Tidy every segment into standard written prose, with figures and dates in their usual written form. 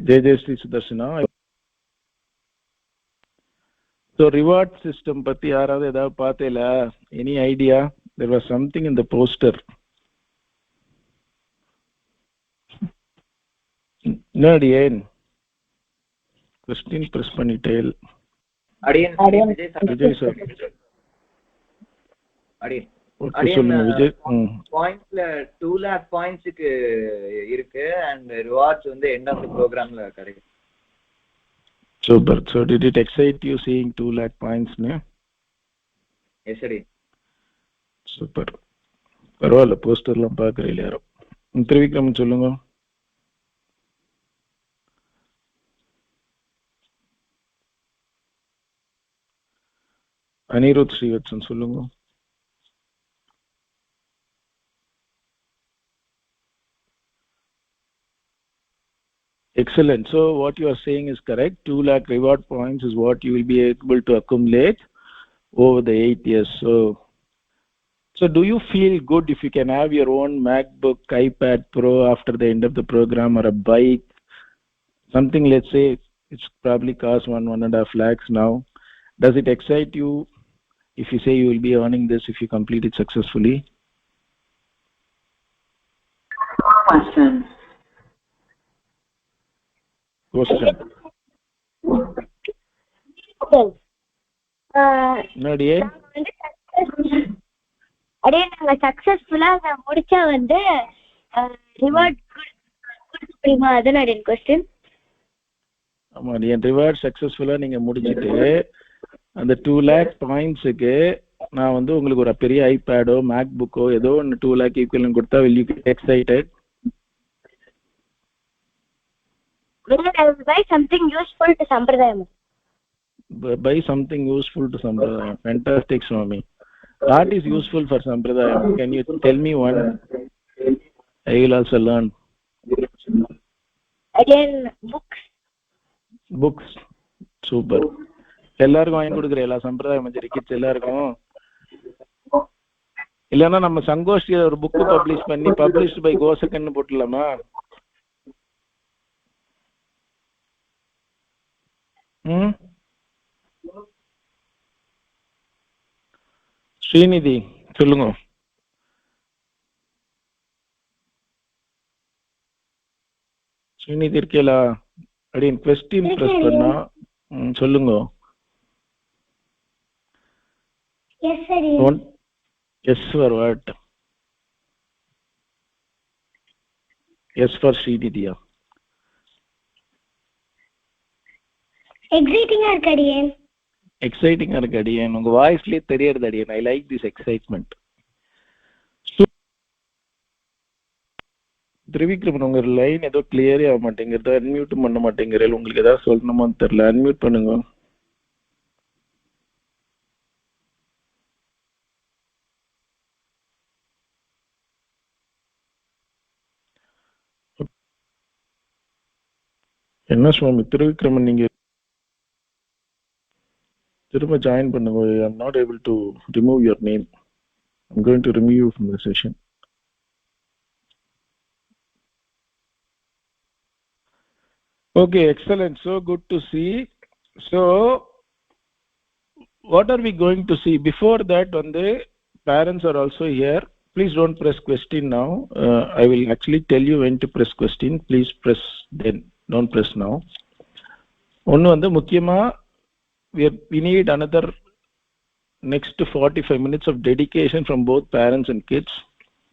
Jay Sri Sudarshana. So reward system பத்தி யாராவது ஏதாவது பார்த்தேல? Any idea? There was something in the poster. No, Adiyan. Question press பண்ணிட்டேல். Adiyan Vijay sir. Adiyan. Okay, சொல்லுங்க Vijay. பாயிண்ட்ஸ்ல 2 lakh பாயிண்ட்ஸ்க்கு இருக்கு and rewards வந்து end of the programல கிடைக்கும். Super. So did it excite you seeing 2 lakh points ne? Yes sir. Super. பரவாயில்ல போஸ்டர்லாம் பார்க்குறீங்க யாரும். திரிவிக்ரமன் சொல்லுங்க. அனிருத் ஸ்ரீவத்சன் சொல்லுங்க. Excellent. So what you are saying is correct. 2 lakh reward points is what you will be able to accumulate over the 8 years. So do you feel good if you can have your own MacBook, iPad Pro after the end of the program, or a bike? Something, let's say, it's probably cost 1.5 lakhs now. Does it excite you if you say you will be earning this if you complete it successfully? Question. Nadia? அதே நாங்க சக்சஸ்ஃபுல்லா முடிச்சா வந்து reward கொடுக்க முடியுமா? அதான் என் question. ஆமா, என் reward சக்சஸ்ஃபுல்லா நீங்க முடிச்சிட்டு அந்த 2 lakh பாயிண்ட்ஸ்க்கு நான் வந்து உங்களுக்கு ஒரு பெரிய ஐபேடோ மேக்புக்கோ ஏதோ ஒன்று 2 lakh ஈக்குவலன்ட் கொடுத்தா will you get excited? I will buy something useful to Sampradayam. Buy something useful to Sampradayam. Fantastic, Swami. What is useful for Sampradayam? Can you tell me one? I will also learn. Again, books. Books. Super. எல்லாருக்கும் வாங்கி கொடுக்குறேன் சம்பிரதாய மஞ்சரி kids எல்லாருக்கும். இல்லைன்னா நம்ம சங்கோஷ்டியில ஒரு book publish பண்ணி published by கோசக்கன்னு போட்டுடலாமா? Srinidhi சொல்லுங்க. ஸ்ரீநிதி இருக்கேலா? அப்படின்னு क्वेश्चन பிரஸ் பண்ணா சொல்லுங்க. Yes sir. Yes for what? Yes for Srinidhiya. எக்ஸைட்டிங்கா இருக்கு அடியேன். எக்ஸைட்டிங்கா இருக்கு அடியேன். உங்க வாய்ஸ்லயே தெரியுது அடியேன். I like this excitement. Trivikraman உங்க லைன் ஏதோ கிளியரே ஆக மாட்டேங்கிறது. அன்மியூட் பண்ண மாட்டேங்கிறேன். உங்களுக்கு ஏதாவது சொல்லணுமான்னு தெரியல. அன்மியூட் பண்ணுங்க. என்ன சுவாமி திரிவிக்ரமன் நீங்க திரும்ப ஜாயின் பண்ணுங்க. I am not able to remove your name. I'm going to remove you from the session. Okay, excellent. So good to see. So what are we going to see? Before that, when the parents are also here, please don't press question now. I will actually tell you when to press question. Please press then. Don't press now. ஒன்று வந்து முக்கியமாக we need another next 45 minutes of dedication from both parents and kids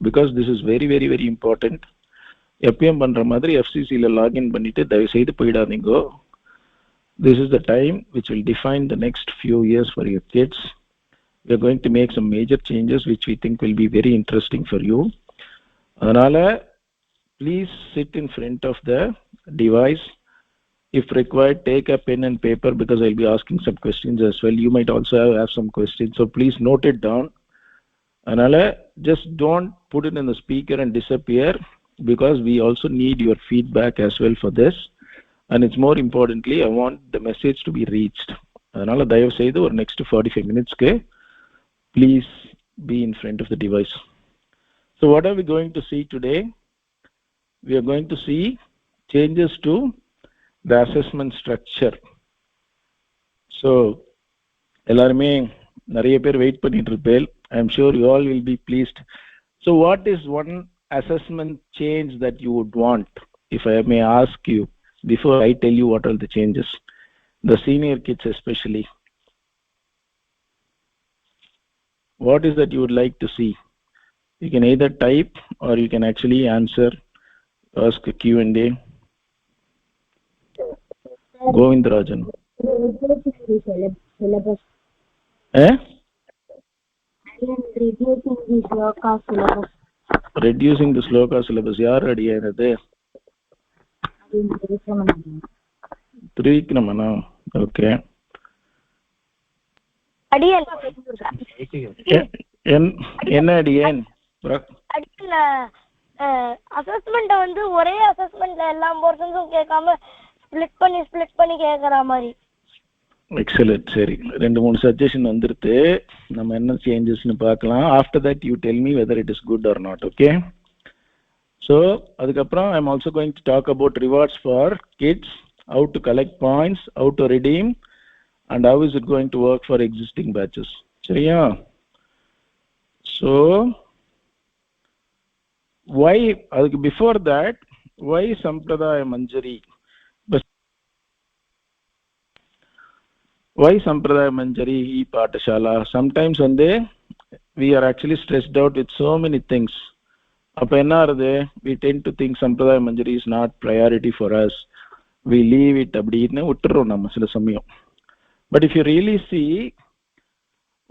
because this is very very very important. எப்பயும் பண்ற மாதிரி FCCல login பண்ணிட்டு தயவு செய்து போயிடாதீங்க. This is the time which will define the next few years for your kids. We are going to make some major changes which we think will be very interesting for you. அதனால please sit in front of the device. If required, take a pen and paper because I'll be asking some questions as well. You might also have some questions, so please note it down. Anala, just don't put it in the speaker and disappear because we also need your feedback as well for this. And it's more importantly, I want the message to be reached. Anala, dayav seidu or next 45 minutes ke, please be in front of the device. So what are we going to see today? We are going to see changes to the assessment structure. So எல்லாருமே நிறைய பேர் wait பண்ணிட்டு இருப்பேன். I am sure you all will be pleased. So what is one assessment change that you would want, if I may ask you, before I tell you what are the changes, the senior kids especially? What is that you would like to see? You can either type or you can actually answer, ask a Q&A. Govindarajan. Syllabus. Reducing the sloka syllabus. Yaar ready aanadhu? Trivikramana. Okay. அடியல் என்ன அடியேன்? அடியல assessment வந்து ஒரே அசஸ்மெண்ட்ல எல்லா போர்ஷன்ஸும் கேட்காம split பண்ணி கேக்குற மாதிரி. Excellent. சரி, 2-3 சஜஷன் வந்துருது. நம்ம என்ன சேஞ்சஸ்னு பார்க்கலாம். After that you tell me whether it is good or not. Okay. So அதுக்கப்புறம் I am also going to talk about rewards for kids, how to collect points, how to redeem, and how is it going to work for existing batches. சரியா? So why, அதுக்கு before that, why Sampradaya Manjari? Why Sampradaya Manjari e-Pathashala? Sometimes வந்து we are actually stressed out with so many things. அப்ப என்ன ஆகுது? We tend to think Sampradaya Manjari is not priority for us. We leave it அப்படின்னு விட்டுறோம் நம்ம சில சமயம். But if you really see,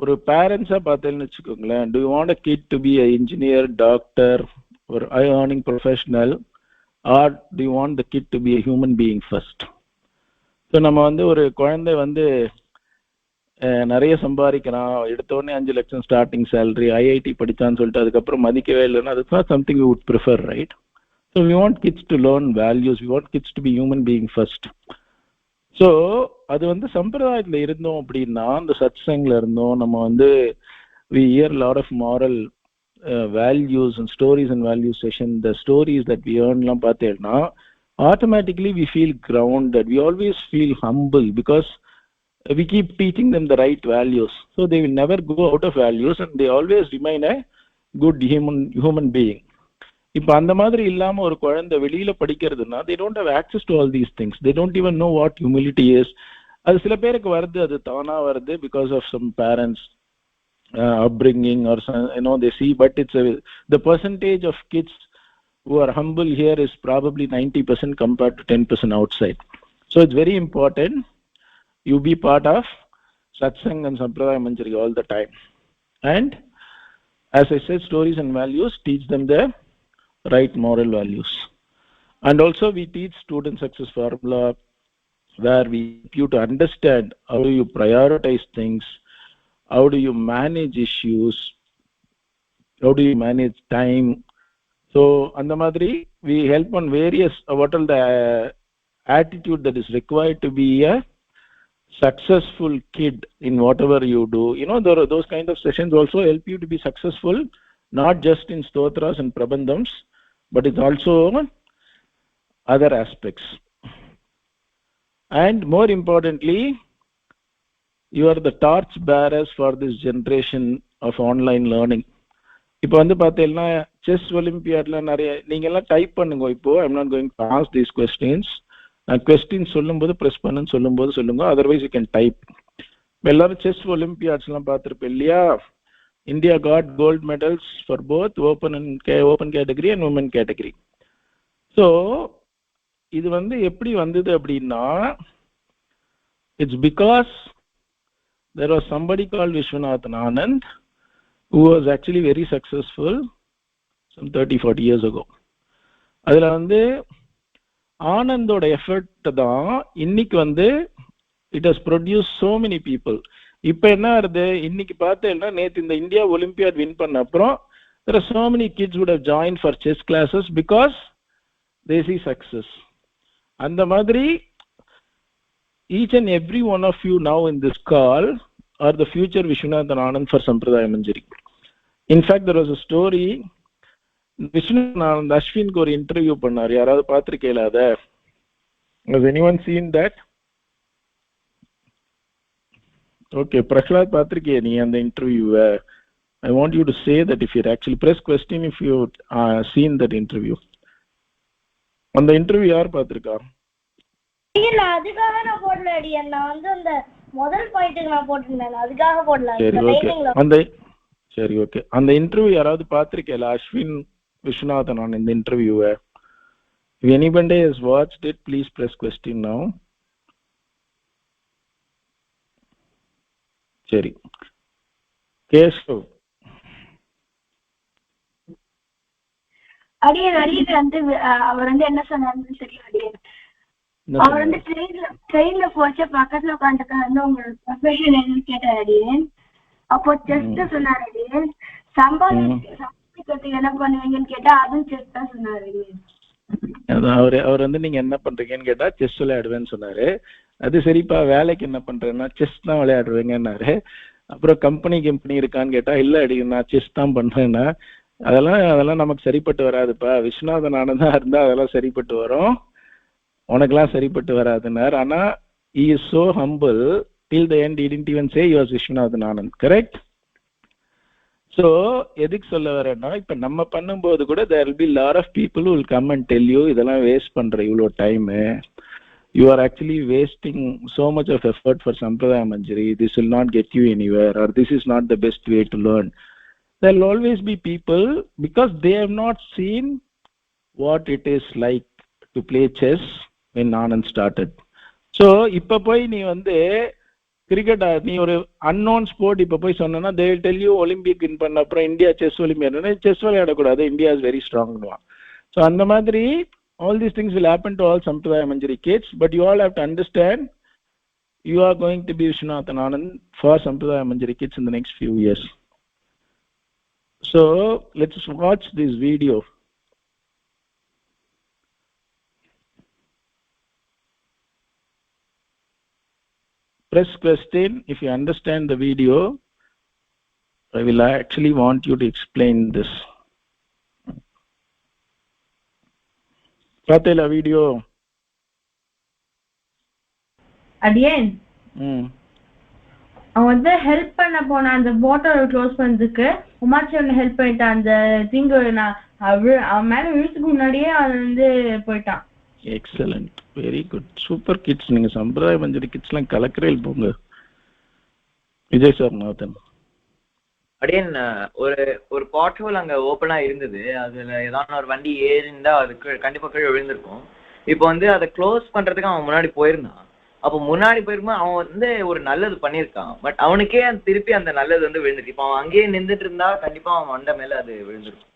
ஒரு பேரண்ட்ஸா பார்த்தேன்னு வச்சுக்கோங்களேன், do you want a kid to be an engineer, doctor or high earning professional, or do you want the kid to be a human being first? So நம்ம வந்து ஒரு குழந்தை வந்து நிறைய சம்பாதிக்கிறான், எடுத்தோடனே 5 லட்சம் ஸ்டார்டிங் சேலரி, ஐஐடி படித்தான்னு சொல்லிட்டு அதுக்கப்புறம் மதிக்கவே இல்லைன்னா that's not something we would prefer, right? So we want kids to learn values, we want kids to be human being first. So அது வந்து சம்பிரதாயத்தில் இருந்தோம் அப்படின்னா, அந்த சத்சங்ல இருந்தோம் நம்ம வந்து we hear a lot of moral values and stories and value session, the stories that we earn லாம் பார்த்தேன்னா automatically we feel grounded, we always feel humble because we keep teaching them the right values, so they will never go out of values and they always remain a good human being. இப்ப அந்த மாதிரி இல்லாம ஒரு குழந்தை வெளியில படிக்கிறதுனா they don't have access to all these things, they don't even know what humility is. அது சில பேருக்கு வருது, அது தானா வருது because of some parents upbringing or some, they see, but it's the percentage of kids who are humble here is probably 90% compared to 10% outside. So it's very important you be part of satsang and sampradaya manjari all the time, and as I said, stories and values, teach them the right moral values. And also we teach student success formula, where we help you to understand how do you prioritize things, how do you manage issues, how do you manage time. So அந்த மாதிரி we help on various what are the attitude that is required to be a successful kid in whatever you do. Those kind of sessions also help you to be successful, not just in stotras and prabandhams, but it's also other aspects. And more importantly, you are the torch bearers for this generation of online learning. இப்போ வந்து பார்த்தீங்கன்னா chess ஒலிம்பியாட்ல நிறைய நீங்க எல்லாம் type பண்ணுங்க. இப்போ I'm not going to ask these questions. நான் question சொல்லும்போது ப்ரெஸ் பண்ணுன்னு சொல்லும்போது சொல்லுங்க, அதர்வைஸ் யூ கேன் டைப். எல்லாரும் செஸ் ஒலிம்பியாட்ஸ் எல்லாம் பார்த்துருப்பேன் இல்லையா? India got gold medals for both open category and women category. So இது வந்து எப்படி வந்தது அப்படின்னா, it's because there was somebody called Viswanathan Anand who was actually very successful some 30-40 years ago. அதுல வந்து ஆனந்தோட எஃபர்ட் தான் இன்னைக்கு வந்து it has produced so many people. இப்போ என்ன ஆகுது, இன்னைக்கு பார்த்தேன்னா நேற்று இந்த இந்தியா ஒலிம்பியாட் வின் பண்ண அப்புறம் there are so many kids would have joined for chess classes because they see success. அந்த மாதிரி each and every one of you now in this call are the future Vishwanathan Anand for Sampradaya Manjari. In fact, there was a story. Vishwanathan Anand Ashwin ku ஒரு interview பண்ணார், யாராவது பார்த்திருக்கீங்களா? அத Has anyone seen that? Okay, Prahlad Patrike, நீ அந்த interview. I want you to say that if you're actually press question if you seen that interview. அந்த interview யார் பார்த்திருக்கா? இல்ல அதுக்காக நான் போடல அடியன். நான் வந்து அந்த முதல் பாயிண்ட்க்கு நான் போட்டுட்டேன். அதுக்காக போடல. சரி ஓகே. சரி ஓகே. அந்த இன்டர்வியூ யாராவது பார்த்திருக்கீங்களா? அஸ்வின் விஸ்வநாதன் on இந்த இன்டர்வியூவை. If anybody has watched it, please press question now. சரி. கேஷவ். அடியன் வந்து அவர் வந்து என்ன சொன்னாருன்னு தெரியல அடியன். அவர் வந்து ட்ரெயின்ல போச்சு பக்கத்துல உட்காந்துக்க வந்து உங்களோட ப்ரொஃபஷன் என்னன்னு கேட்டார் அடியன். அப்போ செஸ்ட் சொன்னார் அடியன். சம்பாதிக்கிறதுக்கு என்ன பண்ணுவீங்கன்னு கேட்டா அதுவும் செஸ் தான் சொன்னார் அடியன். அவர் வந்து நீங்க என்ன பண்றீங்கன்னு கேட்டா செஸ் விளையாடுவேன்னு சொன்னாரு. அது சரிப்பா வேலைக்கு என்ன பண்றேன்னா செஸ் தான் விளையாடுவேங்கன்னாரு. அப்புறம் கம்பெனி இருக்கான்னு கேட்டா இல்ல அடிக்கணும் நான் செஸ் தான் பண்றேன்னா அதெல்லாம் நமக்கு சரிப்பட்டு வராதுப்பா. விஸ்வநாதன் ஆனந்தா இருந்தா அதெல்லாம் சரிப்பட்டு வரும், உனக்கெல்லாம் சரிப்பட்டு வராதுன்னார். ஆனா he is so humble till the end he didn't even say he was Viswanathan Anand. Correct? So எதுக்கு சொல்ல வரேன்னா இப்ப நம்ம பண்ணும்போது கூட there will be lot of people who will come and tell you இதெல்லாம் வேஸ்ட் பண்ற இவ்வளோ time, you are actually wasting so much of effort for Sampradaya Manjari, this will not get you anywhere, or this is not the best way to learn. There will always be people because they have not seen what it is like to play chess when Anand started. So இப்ப போய் நீ வந்து cricket நீ ஒரு unknown sport இப்ப போய் சொன்னா they will tell you Olympic win பண்ண அப்புறம் இந்தியா செஸ் ஒலிம்பியாட் செஸ் விளையாடக்கூடாது, இந்தியா இஸ் வெரி ஸ்ட்ராங்னுவான். ஸோ அந்த மாதிரி all these things will happen to all Sampradaya Manjari kids, but you all have to understand you are going to be Vishwanathan Anand for Sampradaya Manjari kids in the next few years. So let's watch this video. Press question if you understand the video. I will actually want you to explain this. பார்த்தேல video? அடியேன் அவன் வந்து help பண்ண போன அந்த போட்டல் close பண்ணதுக்கு உமாச்சி help பண்ணிட்டான். அந்த திங்கு நான் அவன் மேல விழுத்துக்கு முன்னாடியே அவன் வந்து போயிட்டான். Excellent, very good, super kids. நீங்க சம்பிரதாய மஞ்சரி கிட்ஸ் எல்லாம் கலக்கிறேன் போங்க. விஜய் சார் நாதன் அப்படியே ஒரு பாட் ஹோல் அங்க ஓப்பனா இருந்தது. அதுல ஏதாவது ஒரு வண்டி ஏறிந்தா அதுக்கு கண்டிப்பா கீழே விழுந்திருக்கும். இப்போ வந்து அதை க்ளோஸ் பண்றதுக்கு அவன் முன்னாடி போயிருந்தான். அப்போ முன்னாடி போயிருக்கும் அவன் வந்து ஒரு நல்லது பண்ணியிருக்கான், பட் அவனுக்கே திருப்பி அந்த நல்லது வந்து விழுந்துருக்கு. இப்போ அவன் அங்கேயே நின்றுட்டு இருந்தா கண்டிப்பா அவன் மண்டை மேல அது விழுந்திருக்கும்.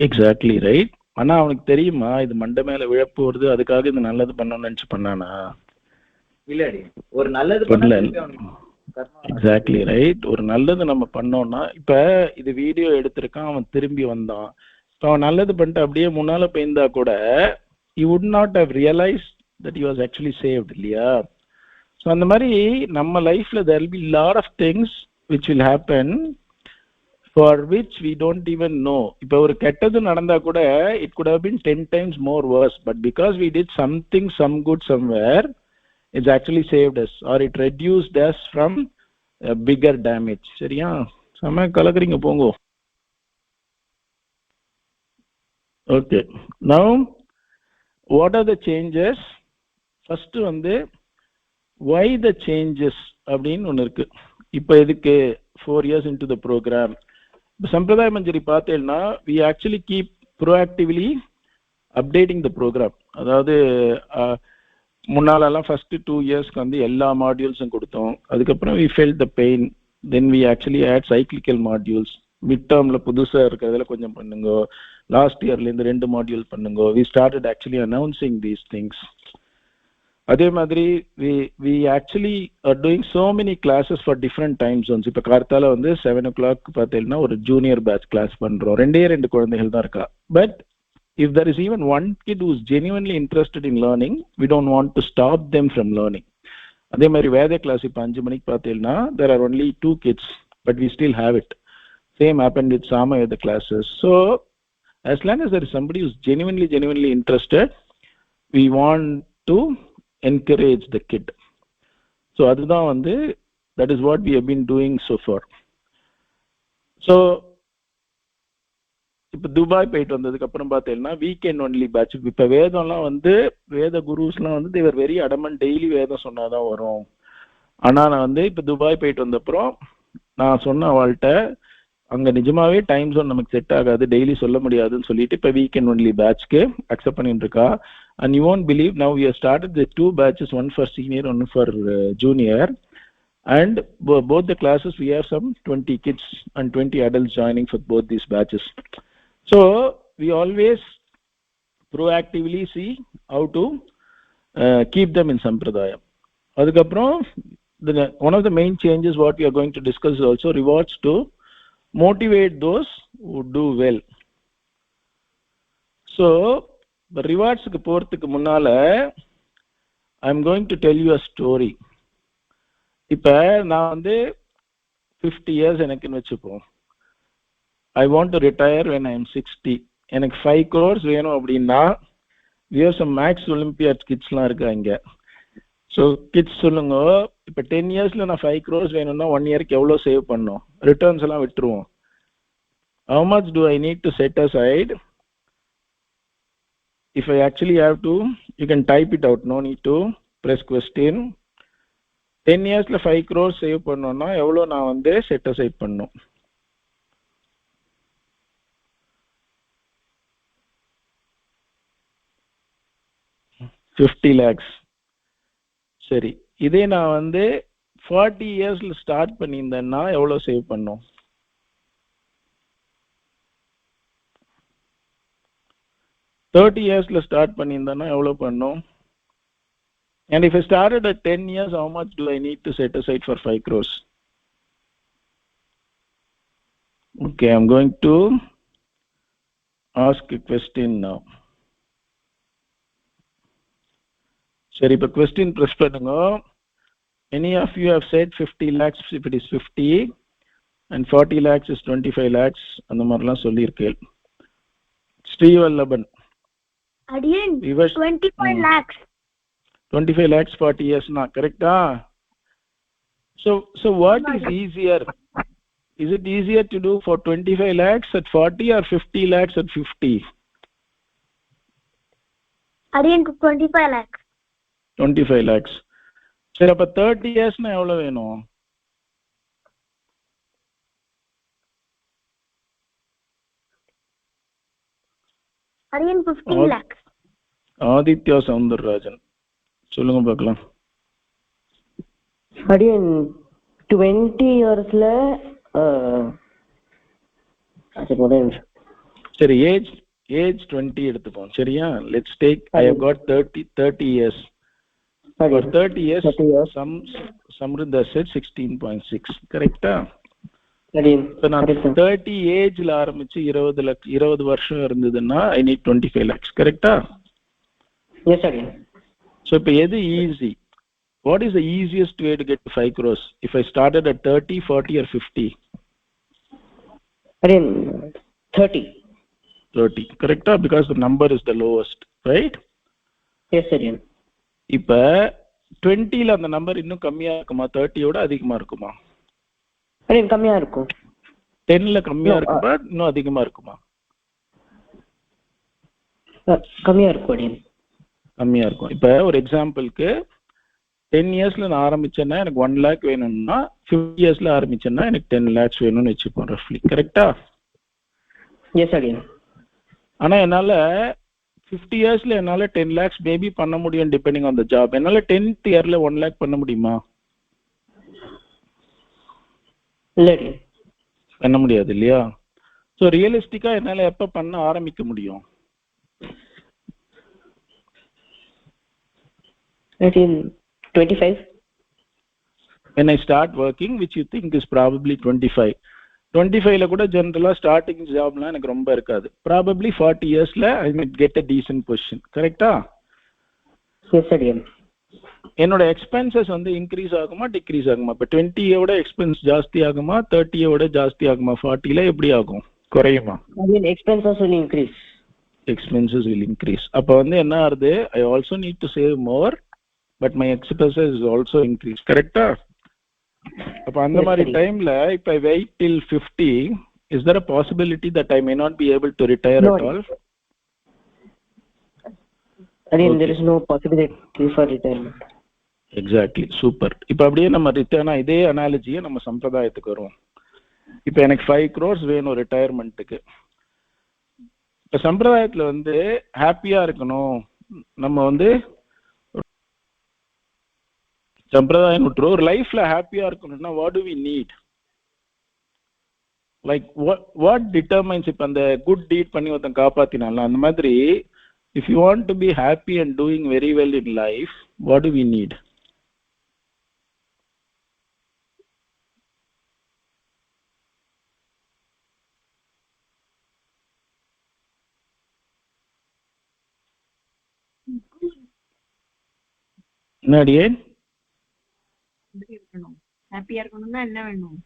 Exactly right. ஆனா அவனுக்கு தெரியுமா இது மண்டை மேல விழப்பு வருது அதுக்காக இந்த நல்லது பண்ணணும்னு நினைச்சு பண்ணானா? இல்லடி, ஒரு நல்லது பண்ணல. Exactly right. ஒரு நல்லது நம்ம பண்ணோம்னா இப்ப இது வீடியோ எடுத்திருக்கான், அவன் திரும்பி வந்தான். இப்போ அவன் நல்லது பண்ணிட்டு அப்படியே முன்னால போயிருந்தா கூட he would not have realized that he was actually saved, இல்லையா? ஸோ அந்த மாதிரி நம்ம லைஃப்ல there will be lot of things which will happen for which we don't even know. இப்போ ஒரு கெட்டது நடந்தா கூட it could have been 10 times more worse, but because we did something, some good somewhere, it's actually saved us or it reduced us from a bigger damage. சரியா? சம கலக்குறீங்க போங்க. Okay, now what are the changes? First வந்து why the changes அப்படின்னு ஒன்று இருக்கு. இப்போ எதுக்கு 4 years into the program? இப்போ சம்பிரதாய மஞ்சரி பார்த்தேன்னா we actually keep proactively updating the program. அதாவது முன்னாலெல்லாம் ஃபர்ஸ்ட் 2 இயர்ஸ்க்கு வந்து எல்லா மாடியூல்ஸும் கொடுத்தோம். அதுக்கப்புறம் we felt the pain, then we actually add cyclical modules. Mid டேர்ம்ல புதுசா இருக்கிறதுல கொஞ்சம் பண்ணுங்க, லாஸ்ட் இயர்ல இருந்து 2 மாடியூல் பண்ணுங்க. we started actually announcing these things. அதே மாதிரி we actually are doing so many classes for different time zones. இப்போ கார்த்தால வந்து 7 o'clock பார்த்தீங்கன்னா ஒரு ஜூனியர் பேட்ச் கிளாஸ் பண்றோம். 2 குழந்தைகள் தான் இருக்கா. But if there is even one kid who is genuinely interested in learning, we don't want to stop them from learning. அதே மாதிரி வேத கிளாஸ் இப்போ 5 மணிக்கு பார்த்தீங்கன்னா there are only 2 kids, but we still have it. Same happened with Samayada classes. So as long as there is somebody who is genuinely interested, we want to encourage the kid. So அதுதான் வந்து that is what we have been doing so far. So இப்போ Dubai போயிட்டு வந்ததுக்கு அப்புறம் பார்த்தீங்கன்னா weekend only batch. இப்போ வேதம்லாம் வந்து வேத குருஸ்லாம் வந்து தேவர் வெரி அடமன், டெய்லி வேதம் சொன்னாதான் வரும். ஆனால் நான் வந்து இப்போ துபாய் போயிட்டு வந்தப்புறம் நான் சொன்ன அவள்கிட்ட அங்கே நிஜமாவே டைம் ஜோன் நமக்கு செட் ஆகாது, டெய்லி சொல்ல முடியாதுன்னு சொல்லிட்டு இப்போ வீக்கெண்ட் ஒன்லி பேட்ச்க்கு அக்செப்ட் பண்ணிட்டு இருக்கா. And you won't believe, now we have started the 2 batches, one for senior, one for junior. And both the classes we have some 20 kids and 20 adults joining for both these batches. So we always proactively see how to keep them in sampradayam. Adukaprom one of the main changes what we are going to discuss is also rewards to motivate those who do well. So the rewards ku poradhukku munnala I am going to tell you a story. இப்போ நான் வந்து 50 years எனக்குன்னு வச்சுப்போம். I want to retire when I am 60. எனக்கு 5 crores வேணும் அப்படின்னா we have some max olympiad kidsலாம் இருக்காங்க. So kids சொல்லுங்க, இப்போ 10 yearsல நான் 5 crores வேணும்னா 1 yearக்கு எவ்வளோ சேவ் பண்ணணும்? ரிட்டர்ன்ஸ் எல்லாம் விட்டுருவோம். How much do I need to set aside? If I actually have to, you can type it out, no need to press question. 10 yearsல 5 crores save பண்ணோம்னா எவ்வளோ நான் வந்து செட் அசைட் பண்ணும்? $50 lakhs. சரி, இதே நான் வந்து 40 yearsல ஸ்டார்ட் பண்ணியிருந்தேன்னா எவ்வளோ சேவ் பண்ணும்? 30 yearsல ஸ்டார்ட் பண்ணியிருந்தேன்னா எவ்வளோ பண்ணும்? And if I started at 10 years, how much do I need to set aside for 5 crores? Okay, I'm going to ask a question now. Sorry, but question press பண்ணுங்க. Any of you have said 50 lakhs if it is 50 and 40 lakhs is 25 lakhs அந்த மாதிரிலாம் சொல்லியிருக்கேன். Srivallabhan. Adiyan, 25 lakhs. 25 lakhs 40 years na, correct? So what is easier? Is it easier to do for 25 lakhs at 40 or 50 lakhs at 50? Adiyan, 25 lakhs. 25 lakhs. சரி, அப்ப 30 years na எவ்வளவு வேணும்? Adiyan, 15 lakhs. Aditya Soundararajan சொல்லுங்க பார்க்கலாம். அடியன் 20 yearsல சரி, ஏஜ் 20 எடுத்துப்போம். சரியா? Let's take I have got 30 years. For 30 years Samruddha said 16.6, கரெக்ட்டா? இப்போ நான் 30 ஏஜ்ல ஆரம்பிச்சு 20 வருஷம் இருந்ததுன்னா I need 25 lakhs, கரெக்ட்டா? Yes, again. So இப்போ எது easy? What is the easiest way to get to 5 crores? If I started at 30, 40 or 50? Again, 30. 30, correct? Because the number is the lowest, right? Yes, again. இப்போ 20ல அந்த number இன்னும் கம்மியா இருக்குமா? 30யோட அதிகமா இருக்குமா? Again, கம்மியா இருக்கும். 10ல கம்மியா இருக்குமா? இன்னும் அதிகமா இருக்குமா? கம்மியா இருக்கும். again. கம்மியா இருக்கும். இப்போ ஒரு எக்ஸாம்பிளுக்கு 10 yearsல நான் ஆரம்பிச்சேன்னா எனக்கு 1 lakh வேணும்னா 50 yearsல ஆரம்பிச்சேன்னா எனக்கு 10 lakhs வேணும்னு வச்சுப்போம் ரஃப்லி, கரெக்டா? S again. ஆனா என்னால 50 yearsல என்னால 10 lakhs மேபி பண்ண முடியும் டிபெண்டிங் ஆன் த ஜாப். என்னால 10th yearல 1 lakh பண்ண முடியுமா? இல்லடி, பண்ண முடியாது இல்லையா? ஸோ ரியலிஸ்டிக்கா என்னால எப்ப பண்ண ஆரம்பிக்க முடியும்? 25. When I start working, which you think is probably 25. 25ல கூட ஜெனரலா ஸ்டார்டிங் ஜாப்லாம் எனக்கு ரொம்ப இருக்காது. Probably 40 yearsல I might get a decent position, கரெக்டா? S again. என்னோட எக்ஸ்பென்சஸ் வந்து இன்க்ரீஸ் ஆகுமா டிக்ரீஸ் ஆகுமா? இப்போ 20யோட எக்ஸ்பென்ஸ் ஜாஸ்தி ஆகுமா 30யோட ஜாஸ்தி ஆகுமா? 40ல எப்படி ஆகும்? குறையுமா? Again, expenses will increase. expenses will increase. அப்ப வந்து என்ன ஆகுது, I also need to save more, but my expenses is also increase. கரெக்டா? அப்ப அந்த மாதிரி டைம்ல if I wait till 50, is there a possibility that I may not be able to retire at all? Again, there is no possibility for retirement. Exactly, super. இப்ப அப்படியே நம்ம ரிட்டர்னா இதே அனாலஜியை நம்ம சம்பிரதாயத்துக்கு வருவோம். இப்ப எனக்கு 5 crores வேணும் ரிட்டையர்மெண்ட்டுக்கு. இப்ப சம்பிரதாயத்துல வந்து ஹாப்பியா இருக்கணும், நம்ம வந்து சம்பிரதாயம் விட்டுரும், ஒரு லைஃப்ல ஹாப்பியா இருக்கணும்னா what do we need, like what determines, இப்ப அந்த குட் டீட் பண்ணி ஒருத்தன் காப்பாத்தினால அந்த மாதிரி if you want to be happy and doing very well in life, what do we need? என்னடியே ஹாப்பியா இருக்கணும்னா என்ன வேணும்?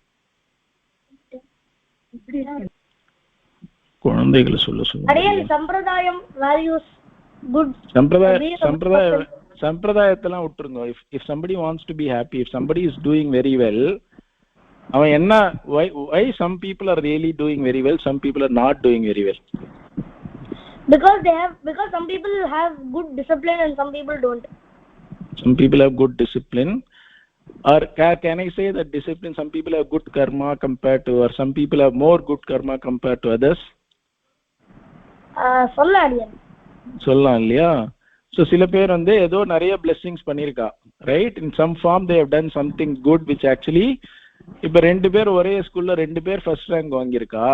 குழந்தைகளை சொல்ல சம்பிரதாயம் வேல்யூஸ் குட் சம்பிரதாயத்தெல்லாம் விட்டுருங்க. if somebody wants to be happy, if somebody is doing very well, அவன் என்ன, why some people are really doing very well, some people are not doing very well? because some people have good discipline and some people don't. Some people have good discipline, or can I say that discipline, some people have good karma compared to, or some people have more good karma compared to others? சொல்லலாம் இல்லையா? So சில பேர் வந்து ஏதோ நிறைய blessings பண்ணியிருக்கா, right? In some form they have done something good which actually, இப்போ 2 பேர் ஒரே ஸ்கூல்ல 2 பேர் ஃபர்ஸ்ட் ரேங்க் வாங்கியிருக்கா,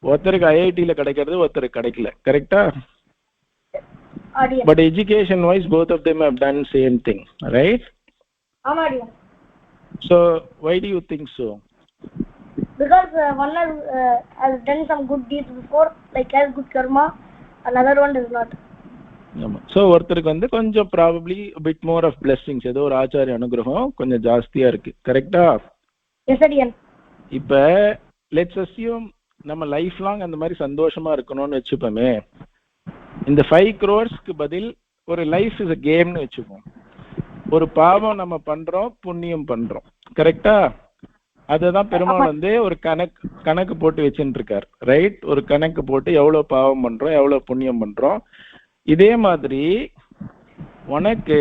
ஒருத்தருக்கு ஐஐடியில் கிடைக்கிறது, ஒருத்தருக்கு கிடைக்கல. கரெக்டா? But education wise both of them have done same thing, right? So why do you think so? Because one has done some good deeds before, like has good karma, another one does not. So ஒருத்தருக்கு வந்து கொஞ்சம் probably bit more of blessings, ஏதோ ஒரு ஆச்சாரிய அனுகிரகம் கொஞ்சம் ஜாஸ்தியா இருக்கு. கரெக்டா? இப்ப லெட்ஸ் அஸ்யூம் நம்ம லைஃப் லாங் அந்த மாதிரி சந்தோஷமா இருக்கணும்னு வச்சுப்போமே. இந்த 5 crores பதில் ஒரு லைஃப் இஸ் அ கேம்னு வச்சுப்போம். ஒரு பாவம் நம்ம பண்றோம், புண்ணியம் பண்றோம். கரெக்டா? அதுதான் பெருமாள் வந்து ஒரு கணக்கு போட்டு வச்சுட்டு இருக்கார், ரைட்? ஒரு கணக்கு போட்டு எவ்வளவு பாவம் பண்றோம், எவ்வளவு புண்ணியம் பண்றோம். இதே மாதிரி உனக்கு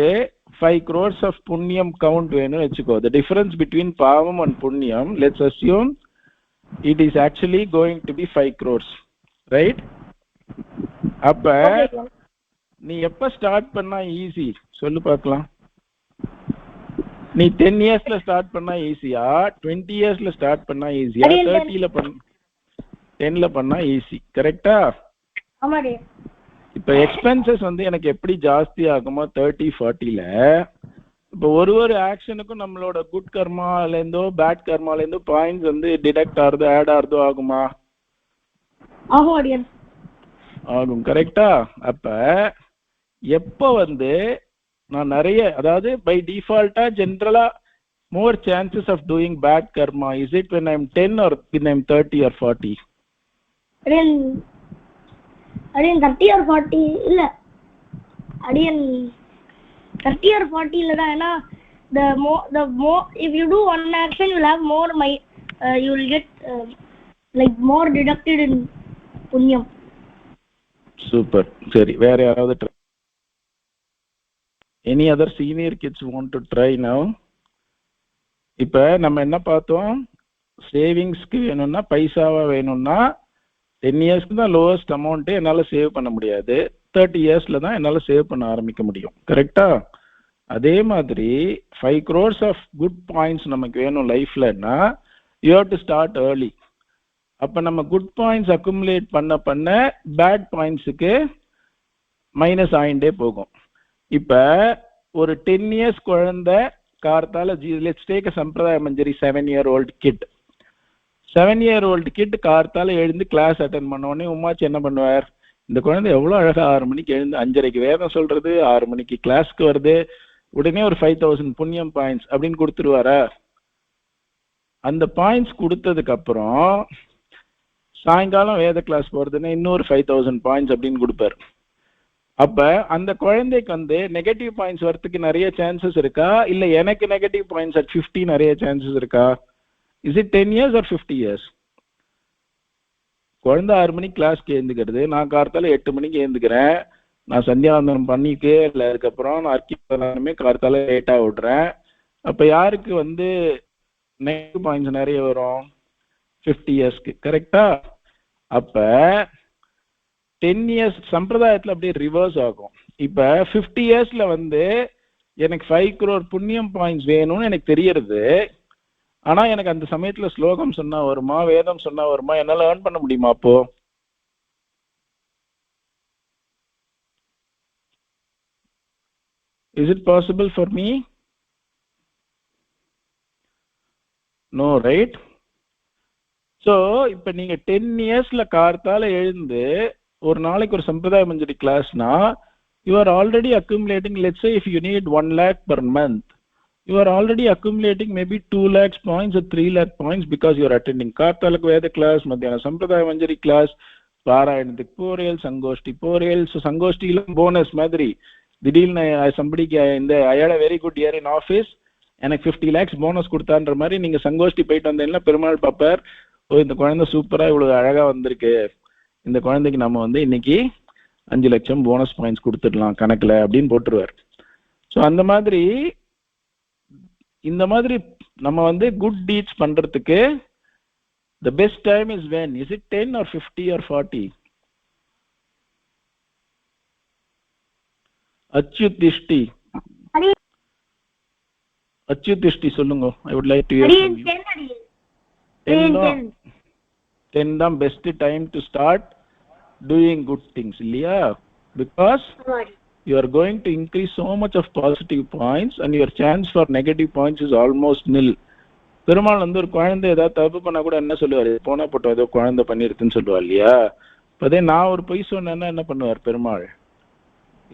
5 crores ஆஃப் புண்ணியம் கவுண்ட் வேணும்னு வச்சுக்கோ. the difference between பாவம் and புண்ணியம், let's assume it is actually going to be 5 crores, right? அப்ப நீ எப்ப ஸ்டார்ட் பண்ணா ஈஸி சொல்லு பார்க்கலாம்? நீ 10 yearsல ஸ்டார்ட் பண்ணா ஈஸியா, 20 yearsல ஸ்டார்ட் பண்ணா ஈஸியா, 30ல 10ல பண்ணா ஈஸி? கரெக்டா? ஆமாடி. இப்ப எக்ஸ்பென்சஸ் வந்து எனக்கு எப்படி ஜாஸ்தி ஆகுமோ 30-40ல, இப்போ ஒரு ஆக்ஷனுக்கும் நம்மளோட குட் கர்மால இருந்தோ பேட் கர்மால இருந்தோ பாயிண்ட்ஸ் வந்து டிடக்ட் ஆகுதோ ஆட் ஆகுதோ ஆகுமா? ஆகும். கரெக்டா? அப்ப எப்ப வந்து நான் நிறைய, அதாவது பை டிஃபால்ட்டா ஜென்ரலா more chances of doing bad karma, is it when I'm 10 or when I'm 30 or 40? Again 30 or 40 இல்ல, again 30 or 40 இல்ல தான். ஏன்னா the more if you do one action you will have more you will get like more deducted in punyam. Super. சரி, வேற யாராவது any other senior kids want to try now? இப்ப நம்ம என்ன பார்த்தோம், சேவிங்ஸ்க்கு வேணும்னா பைசாவா வேணும்னா 10 இயர்ஸ்க்கு தான் லோவஸ்ட் அமௌண்ட் என்னால சேவ் பண்ண முடியாது, 30 இயர்ஸ்ல தான் என்னால சேவ் பண்ண ஆரம்பிக்க முடியும். கரெக்டா? அதே மாதிரி 5 crores ஆஃப் குட் பாயிண்ட்ஸ் நமக்கு வேணும் லைஃப்லன்னா you have to start early. அப்ப நம்ம குட் பாயிண்ட்ஸ் அக்குமுலேட் பண்ண பேட் பாயிண்ட்ஸுக்கு மைனஸ் ஆயிண்டே போகும். இப்ப ஒரு 10 years குழந்தை கார்த்தால லெட்ஸ் டேக் a சம்பிரதாய மஞ்சரி 7-year-old kid. 7-year-old kid கார்த்தால எழுந்து கிளாஸ் அட்டன் பண்ண உடனே உமாச்சி என்ன பண்ணுவார், இந்த குழந்தை எவ்வளவு அழகா 6 மணிக்கு எழுந்து 5:30க்கு வேதம் சொல்றது, 6 மணிக்கு கிளாஸ்க்கு வருது, உடனே ஒரு 5000 புண்ணியம் பாயிண்ட்ஸ் அப்படின்னு கொடுத்துருவாரா? அந்த பாயிண்ட்ஸ் கொடுத்ததுக்கு அப்புறம் சாயங்காலம் வேத கிளாஸ் போறதுன்னா இன்னொரு 5000 பாயிண்ட்ஸ் அப்படின்னு கொடுப்பாரு. அப்ப அந்த குழந்தைக்கு வந்து நெகட்டிவ் பாயிண்ட்ஸ் வரதுக்கு நிறைய சான்சஸ் இருக்கா, இல்ல எனக்கு நெகட்டிவ் பாயிண்ட்ஸ் at 50 நிறைய சான்சஸ் இருக்கா? Is it 10 years or 50 years? குழந்தை 6 மணிக்கு கிளாஸ்க்கு எழுந்துக்கிறது, நான் கார்த்தால 8 மணிக்கு எழுந்துக்கிறேன், நான் சந்தியாவந்தனம் பண்ணிக்கே இல்லை, அதுக்கப்புறம் நான் அர்க்கிமே கார்த்தால லேட்டா விடுறேன். அப்ப யாருக்கு வந்து நெகட்டிவ் பாயிண்ட்ஸ் நிறைய வரும்? 50 yearsக்கு. கரெக்டா? அப்ப 10 years சம்பிரதாயத்துல அப்படியே ரிவர்ஸ் ஆகும். இப்ப 50 yearsல வந்து எனக்கு 5 crore புண்ணியம் பாயிண்ட்ஸ் வேணும்னு எனக்கு தெரியறது. ஆனா எனக்கு அந்த சமயத்துல ஸ்லோகம் சொன்னா வருமா, வேதம் சொன்னா வருமா, என்னால ஏர்ன் பண்ண முடியுமா? அப்போ is it possible for me? No, right? So இப்ப நீங்க 10 yearsல கார்த்தால எழுந்து ஒரு நாளைக்கு ஒரு சம்பிரதாய மஞ்சரி கிளாஸ்னா you are already accumulating, let's say if you need 1 lakh per month, you are already accumulating maybe 2 lakhs points or 3 lakh points because you are attending கார்த்தாலுக்கு வேத class, மத்தியானம் சம்பிரதாய மஞ்சரி கிளாஸ், பாராயணத்துக்கு போறேல், சங்கோஷ்டி போறேல். ஸோ சங்கோஷ்டியில போனஸ் மாதிரி திடீர்னு சம்படிக்கு இந்த ஐ had a very good year in office, எனக்கு 50 lakhs bonus கொடுத்தான்ற மாதிரி நீங்க சங்கோஷ்டி போயிட்டு வந்தீங்கன்னா பெருமாள் பாப்பார், ஓ இந்த குழந்தை சூப்பரா இவ்வளவு அழகா வந்திருக்கு, இந்த குழந்தைக்கு நம்ம வந்து இன்னைக்கு 5 லட்சம் போனஸ் பாயிண்ட்ஸ் கொடுத்துடலாம் கணக்குல அப்படின்னு போட்டுருவார். ஸோ அந்த மாதிரி இந்த மாதிரி நம்ம வந்து குட் டீட்ஸ் பண்றதுக்கு the best time is when? Is it 10 or 50 or 40? அச்சுதிஷ்டி அச்சுதிஷ்டி சொல்லுங்க. I would like to hear from you. 10 தான் best time to start doing good things இல்லையா? Because you are going to increase so much of positive points and your chance for negative points is almost nil. Perumal வந்து ஒரு குழந்தை ஏதாவது தப்பு பண்ணா கூட என்ன சொல்லுவாரு, போனா போட்டோம் ஏதோ குழந்தை பண்ணிருக்குன்னு சொல்லுவார் இல்லையா? அதே நான் ஒரு பொய் சொன்னேன்னா என்ன பண்ணுவார் பெருமாள்,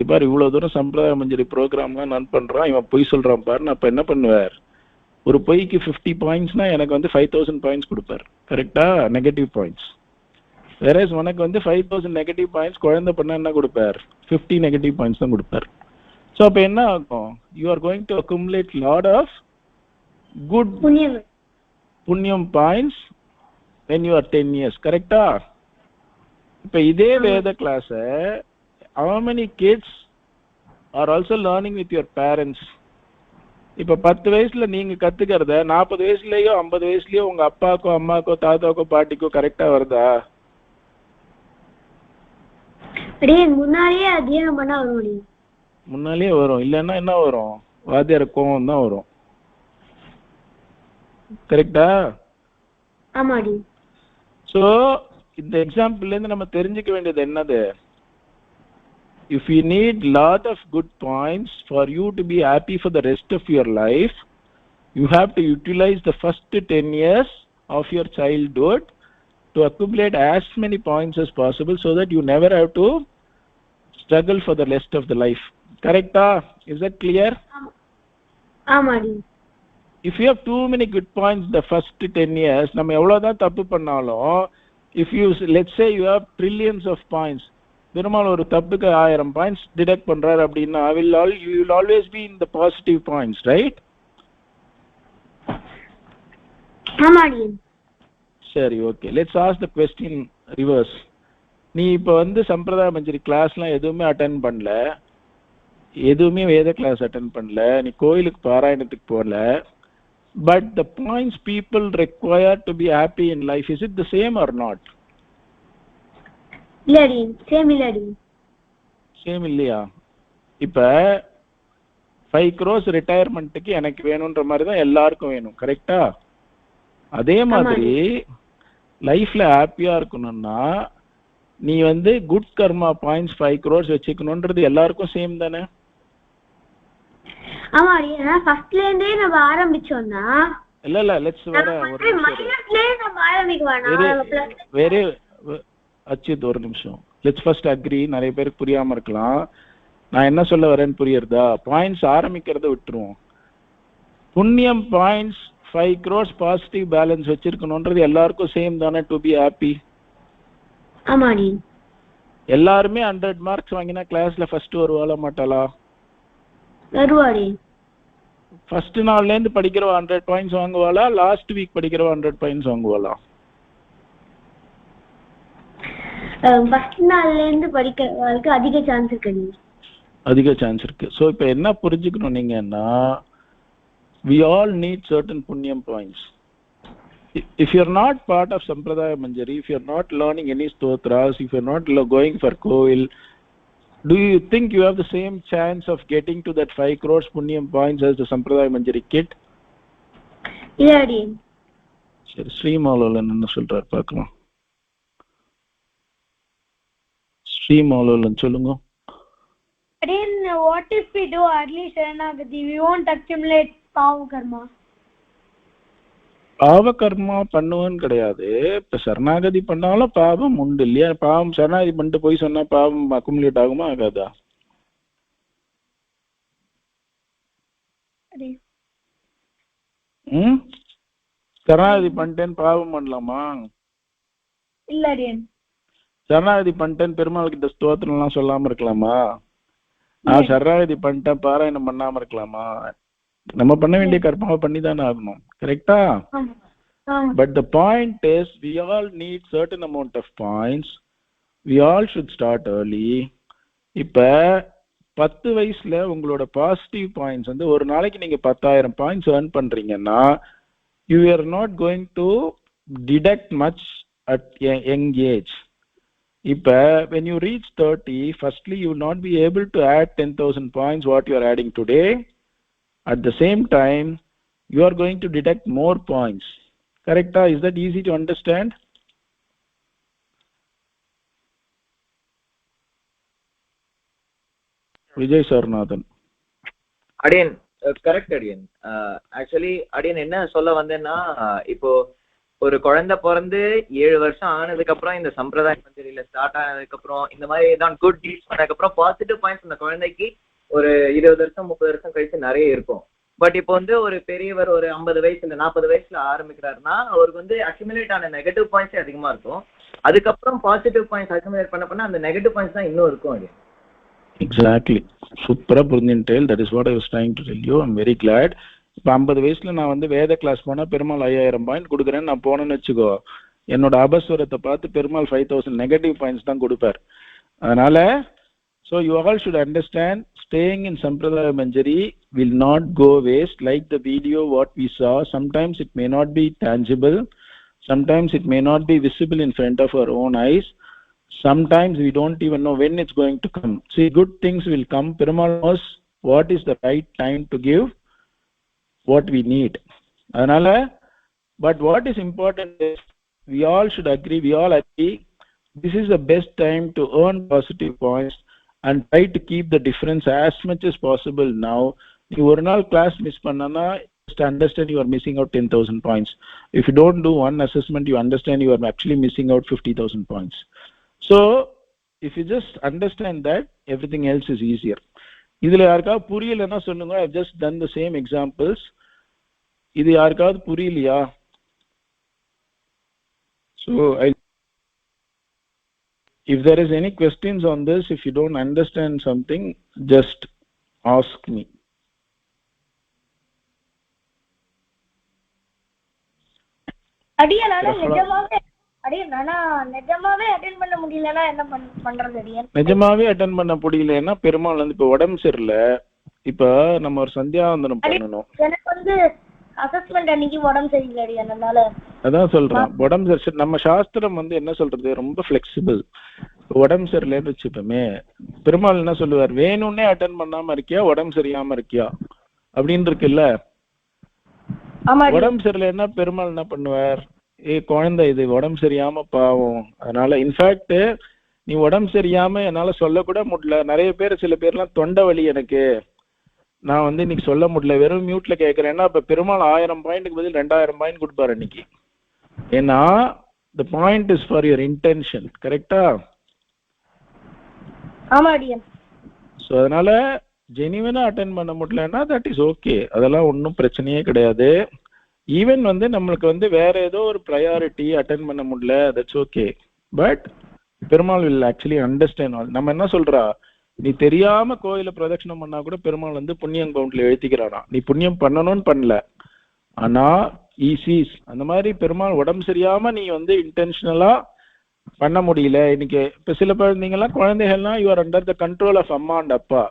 இப்பாரு இவ்வளவு தூரம் சம்பிரதாய மஞ்சரி ப்ரோக்ராம்லாம் நான் பண்றான், இவன் பொய் சொல்றான் பாருன்னு. அப்ப என்ன பண்ணுவார், ஒரு பொய்க்கு 50 பாயிண்ட்ஸ்னா எனக்கு வந்து 5000 பாயிண்ட்ஸ் கொடுப்பார். கரெக்டா? Negative points. வேற உனக்கு வந்து 5000 நெகட்டிவ் பாயிண்ட்ஸ், குழந்தை பண்ணா என்ன கொடுப்பார், 50 நெகட்டிவ் பாயிண்ட்ஸ் தான் கொடுப்பார். ஸோ அப்ப என்ன ஆகும், you are going to accumulate lot of good புண்ணியம் points when you are 10 years. கரெக்டா? இப்ப இதே வேத கிளாஸ how many kids are also learning with your parents? இப்ப 10 வயசுல நீங்க கத்துக்கிறத 40 வயசுலயோ 50 வயசுலயோ உங்க அப்பாக்கோ அம்மாக்கோ தாத்தாக்கோ பாட்டிக்கோ கரெக்டா வருதா? முன்னாடியே அத்தியானம் பண்ண வர முடியும். முன்னாடியே வரும், இல்லன்னா என்ன வரும், வாத்தியார கோவம் தான் வரும். கரெக்டா? ஆமாடி. சோ இந்த எக்ஸாம்பிள்ல இருந்து நம்ம தெரிஞ்சுக்க வேண்டியது என்னது, if you need lot of good points for you to be happy for the rest of your life, you have to utilize the first 10 years of your childhood to accumulate as many points as possible so that you never have to struggle for the rest of the life. Correcta? Is that clear? ஆமாடி. If you have too many good points the first 10 years, நம்ம எவ்வளவுதான் தப்பு பண்ணாலும், if you let's say you have trillions of points, Perumal ஒரு தப்புக்கு 1000 points detect பண்றாரு அப்படின்னா you will always be in the positive points, right? ஆமாடி. சரி, okay. Let's ask the question reverse. நீ இப்போ வந்து சம்பிரதாய மஞ்சரி கிளாஸ்லாம் எதுவுமே அட்டென்ட் பண்ணல, எதுவுமே வேத கிளாஸ் அட்டென்ட் பண்ணல, நீ கோயிலுக்கு பாராயணத்துக்கு போகல, but the points people require to be happy in life, is it the same or not? இல்லடி, சேம் இல்லடி. சேம் இல்லையா? இப்ப 5 crores ரிட்டையர்மெண்ட்டுக்கு எனக்கு வேணும்ன்ற மாதிரி தான் எல்லாருக்கும் வேணும். கரெக்டா? அதே மாதிரி லைஃப்ல ஹாப்பியா இருக்கணும்னா நீ வந்து குட் கர்மா பாயிண்ட்ஸ் 5 crores வச்சுக்கணும்ன்றது எல்லாருக்கும் சேம் தானே? ஆமாடி. ஃபர்ஸ்ட்ல இருந்தே நம்ம ஆரம்பிச்சோம்னா இல்ல லெட்ஸ் வர ஒரு மைனஸ்ல நம்ம ஆரம்பிக்கலாம். வெரி அச்சுத், ஒரு நிமிஷம். Let's first agree. நிறைய பேருக்கு புரியாம இருக்கலாம். நான் என்ன சொல்ல வரேன்னு புரியுறதா? பாயிண்ட்ஸ் ஆரம்பிக்கிறத விட்டுருவோம். புண்ணியம் பாயிண்ட்ஸ் 5 crores பாசிட்டிவ் பேலன்ஸ் வச்சிருக்கணும்ன்றது எல்லாருக்கும் சேம் தானே டு பி ஹாப்பி? ஆமா அடியன். எல்லாருமே 100 மார்க்ஸ் வாங்கினா கிளாஸ்ல ஃபர்ஸ்ட் வருவாளா மாட்டாளா? வருவா அடியன். ஃபர்ஸ்ட் நாள்ல இருந்து படிக்கிறவ 100 பாயிண்ட்ஸ் வாங்குவாளா, லாஸ்ட் வீக் படிக்கிறவ 100 பாயிண்ட்ஸ் வாங்குவாளா? ஃபர்ஸ்ட் நாள்ல இருந்து படிக்கிறவங்களுக்கு அதிக சான்ஸ் இருக்கு அடியன். அதிக சான்ஸ் இருக்கு. ஸோ இப்போ என்ன புரிஞ்சுக்கணும் நீங்கன்னா, we all need certain punyam points. If you're not part of Sampradaya Manjari, if you're not learning any stotras, if you're not going for Koil, do you think you have the same chance of getting to that 5 crores punyam points as the Sampradaya Manjari kid? இல்ல அடியன். சரி, ஸ்ரீமாலோலன் என்ன சொல்றாரு பார்க்கலாம். ஸ்ரீமாலோலன் சொல்லுங்க. Then what if we do early Sharanagati? We won't accumulate Pava Karma. பாவ கர்மா பண்ணுவன்னு கிடையாது. இப்ப சரணாகதி பண்ணாலும் பாவம் உண்டு இல்லையா? பாவம் சரணாகதி பண்ணிட்டு போய் சொன்னா பாவம் அக்குமுலேட் ஆகுமா ஆகாதா? சரணாகதி பண்ணிட்டேன்னு பாவம் பண்ணலாமா? இல்ல அடியன். சரணாகதி பண்ணிட்டேன்னு பெருமாள் கிட்ட ஸ்தோத்திரம் எல்லாம் சொல்லாம இருக்கலாமா? நான் சரணாகதி பண்ணிட்டேன் பாராயணம் பண்ணாம இருக்கலாமா? நம்ம பண்ண வேண்டிய கர்மாவை பண்ணி தானே ஆகணும். கரெக்டா? But the point is we all need certain amount of points. We all should start early. இப்ப 10 வயசுல உங்களோட பாசிட்டிவ் பாயிண்ட்ஸ் வந்து ஒரு நாளைக்கு நீங்க 10,000 பாயிண்ட்ஸ் earn பண்றீங்கன்னா you are not going to deduct much at young age. இப்ப when you reach 30, firstly you will not be able to add 10,000 points what you are adding today. At the same time you are going to deduct more points. Correct? Is that easy to understand? Vijay Sarnathan. அடியன் correct அடியன். Actually அடியன் என்ன சொல்ல வந்தேன்னா, இப்போ ஒரு குழந்தை பிறந்து 7 வருஷம் ஆனதுக்கு அப்புறம் இந்த சம்பிரதாய மஞ்சரியில ஸ்டார்ட் ஆனதுக்கு அப்புறம் இந்த மாதிரி தான் குட் டீட்ஸ் பண்ணதுக்கு அப்புறம் பாசிட்டிவ் பாயிண்ட்ஸ் அந்த குழந்தைக்கு ஒரு 20 வருஷம் 30 வருஷம் கழிச்சு நிறைய இருக்கும். பட் இப்போ வந்து ஒரு பெரியவர் ஒரு 50 வயசுல 40 வயசுல ஆரம்பிக்கிறாருன்னா அவருக்கு வந்து அக்யூமுலேட் ஆன நெகட்டிவ் பாயிண்ட்ஸே அதிகமா இருக்கும். அதுக்கப்புறம் பாசிட்டிவ் பாயிண்ட்ஸ் அக்யூமுலேட் பண்ண அந்த நெகட்டிவ் பாயிண்ட்ஸ் தான் இன்னும் இருக்கும். அது எக்ஸாக்ட்லி சூப்பரா புரிஞ்சுட்டேன். That is what I was trying to tell you. I am very glad. இப்போ 50 வயசுல நான் வந்து வேத கிளாஸ் போனா பெருமாள் 5000 பாயிண்ட் கொடுக்குறேன்னு நான் போனேன்னு வச்சுக்கோ, என்னோட அபஸ்வரத்தை பார்த்து பெருமாள் 5000 நெகட்டிவ் பாயிண்ட்ஸ் தான் கொடுப்பார். அதனால so you all should understand, staying in Sampradaya Manjari will not go waste. Like the video what we saw, sometimes it may not be tangible, sometimes it may not be visible in front of our own eyes, sometimes we don't even know when it's going to come. See, good things will come. Perumal knows what is the right time to give what we need. Adanala, but what is important is we all should agree, we all agree this is the best time to earn positive points and try to keep the difference as much as possible now. You ஒரு நாள் class miss பண்ணனா just understand you are missing out 10,000 points. If you don't do one assessment, you understand you are actually missing out 50,000 points. So if you just understand that, everything else is easier. இதுல யாருக்காவது புரியலன்னா சொல்லுங்க. I have just done the same examples. இது யாருக்காவது புரியலையா? So if there is any questions on this, if you don't understand something, just ask me. அடியனால நிஜமாவே attend பண்ண முடியலன்னா என்ன பண்றது அடியன்? நிஜமாவே அட்டெண்ட் பண்ண முடியலன்னா பெருமாள் வந்து இப்ப உடம்பு சரியில்ல, இப்ப நம்ம ஒரு சந்தியாவந்தனம் பண்ணணும். எனக்கு வந்து அசஸ்மென்ட் அன்னைக்கு உடம்பு சரியில்லை அடியன். அதனால அதான் சொல்றேன், உடம்பு சரி. நம்ம சாஸ்திரம் வந்து என்ன சொல்றது, ரொம்ப பிளெக்சிபிள். உடம்பு சரியில்லைன்னு வச்சுப்போமே, பெருமாள் என்ன சொல்லுவார், வேணும்னே அட்டெண்ட் பண்ணாம இருக்கியா, உடம்பு சரியாம இருக்கியா அப்படின்னு இருக்குல்ல. உடம்பு சரியில்லைன்னா பெருமாள் என்ன பண்ணுவார், குழந்தை இது உடம்பு சரியாம பாவம், அதனால இன்ஃபேக்ட் நீ உடம்பு சரியாம என்னால சொல்லக்கூட முடியல. நிறைய பேர், சில பேர்லாம் தொண்டை வலி எனக்கு, நான் வந்து இன்னைக்கு சொல்ல முடியல, வெறும் மியூட்ல கேட்கறேன்னா அப்ப பெருமாள் 1000 பாயிண்ட்டுக்கு பதில் 2000 பாயிண்ட் கொடுப்பாரு அன்னைக்கு. ஏன்னா the point is for your intention. கரெக்டா? ஆமா அடியன். சோ அதனால ஜெனியூனா அட்டெண்ட் பண்ண முடியலன்னா தட் இஸ் ஓகே, அதெல்லாம் ஒன்றும் பிரச்சனையே கிடையாது. ஈவன் வந்து நம்மளுக்கு வந்து வேற ஏதோ ஒரு ப்ரையாரிட்டி அட்டெண்ட் பண்ண முடியல, that's okay. But Perumal will actually understand all. நம்ம என்ன சொல்றா, நீ தெரியாம கோயில பிரதட்சணம் பண்ணா கூட பெருமாள் வந்து புண்ணியம் கவுண்ட்ல எழுதிக்கிறானா. நீ புண்ணியம் பண்ணணும்னு பண்ணல, ஆனா ஈஸிஸ் அந்த மாதிரி பெருமாள் உடம்பு சரியாம நீ வந்து இன்டென்ஷனலா பண்ண முடியல. இன்னைக்கு இப்ப சில குழந்தைங்கலாம் குழந்தைகள்லாம் you're under the control of அம்மா அண்ட் அப்பா.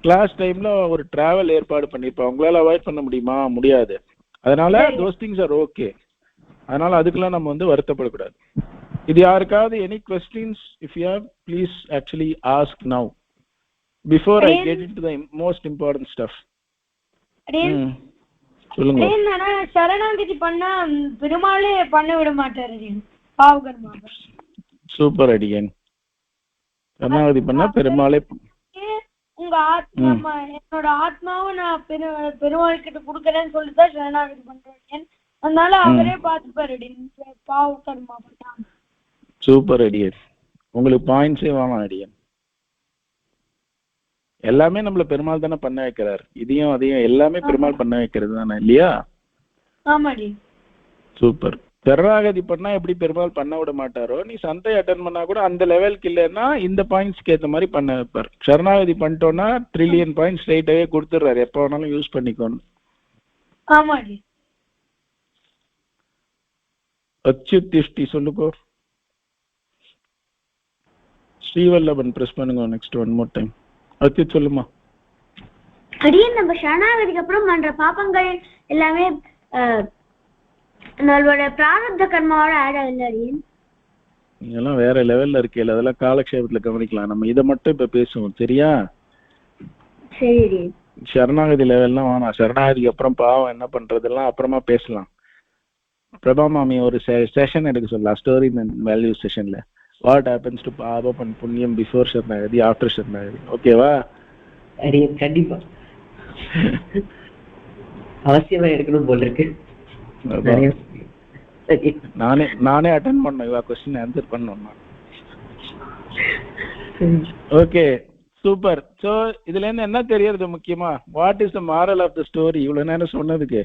கிளாஸ் டைம்ல ஒரு டிராவல் ஏற்பாடு பண்ணிருப்பா, உங்களால அவாய்ட் பண்ண முடியுமா? முடியாது. அதனால தோஸ் திங்ஸ் ஆர் ஓகே. அதனால அதுக்கெல்லாம் நம்ம வந்து வருத்தப்படக்கூடாது. இது யாருக்காவது any questions if you have please actually ask now before I get into the most important stuff. சொல்லுங்க. சரணாகதி பண்ணா பெருமாளே பண்ண விட மாட்டாரு. பாவகர்மா சூப்பர் அடியன். சரணாகதி பண்ணா பெருமாளே உங்க ஆத்மா என்னோட ஆத்மாவை நான் பெருமாள் கிட்ட குடுக்கறேன்னு சொல்லிதான் சரணாகதி பண்றேன். அதனால அவரே பாத்துப்பாரு பாவகர்மா பண்ணா. சூப்பர் அடியன். உங்களுக்கு பாயிண்ட்ஸே வேணாம் அடியன். எல்லாமே நம்மள பெருமாள் தானே பண்ண வைக்கிறார். இதையும் அதையும் எல்லாமே பெருமாள் பண்ண வைக்கிறது தானே இல்லையா? ஆமாடி. சூப்பர். சரணாகதி பண்ணா எப்படி பெருமாள் பண்ண விட மாட்டாரோ, நீ சந்தை அட்டன் பண்ணா கூட அந்த லெவலுக்கு இல்லைன்னா இந்த பாயிண்ட்ஸ்க்கு ஏற்ற மாதிரி பண்ண வைப்பார். சரணாகதி பண்ணிட்டோம்னா ட்ரில்லியன் பாயிண்ட்ஸ் ஸ்ட்ரைட்டாவே கொடுத்துடுறாரு, எப்போ வேணாலும் யூஸ் பண்ணிக்கோன்னு. ஆமாடி. அச்சுத்திஷ்டி சொல்லுக்கோ. ஸ்ரீவல்லபன் பிரஸ் பண்ணுங்க நெக்ஸ்ட் ஒன் மோர் டைம். அச்சுத் சொல்லுமா. அடியே நம்ம சரணாகதிக்கு அப்புறம் பண்ற பாப்பங்கள் எல்லாமே நம்மளோட பிராரப்த கர்மாவோட ஆட் ஆகுது அடியே. இதெல்லாம் வேற லெவல்ல இருக்கேல, அதெல்லாம் காலக்ஷேபத்துல கவனிக்கலாம். நம்ம இதை மட்டும் இப்ப பேசுவோம், சரியா? சரி. சரணாகதி லெவல்லாம் வேணாம். சரணாகதிக்கு அப்புறம் பாவம் என்ன பண்றதெல்லாம் அப்புறமா பேசலாம். பிரபா மாமி ஒரு செஷன் எடுக்க சொல்லலாம், ஸ்டோரி வேல்யூ செஷன்ல. வாட் ஹேப்பன்ஸ் டு பாபம் அண்ட் புண்ணியம் பிஃபோர் சரணாகதி, ஆஃப்டர் சரணாகதி. ஓகேவா? கண்டிப்பா அவசியமா எடுக்கணும் போல இருக்கு. நானே அட்டென்ட் பண்ணேன், இவா क्वेश्चन ஆன்சர் பண்ணனும். Okay super. சோ இதுல இருந்து என்ன தெரியுது முக்கியமா, what is the moral of the story? இவ்வளவு நேரம் சொன்னதுக்கு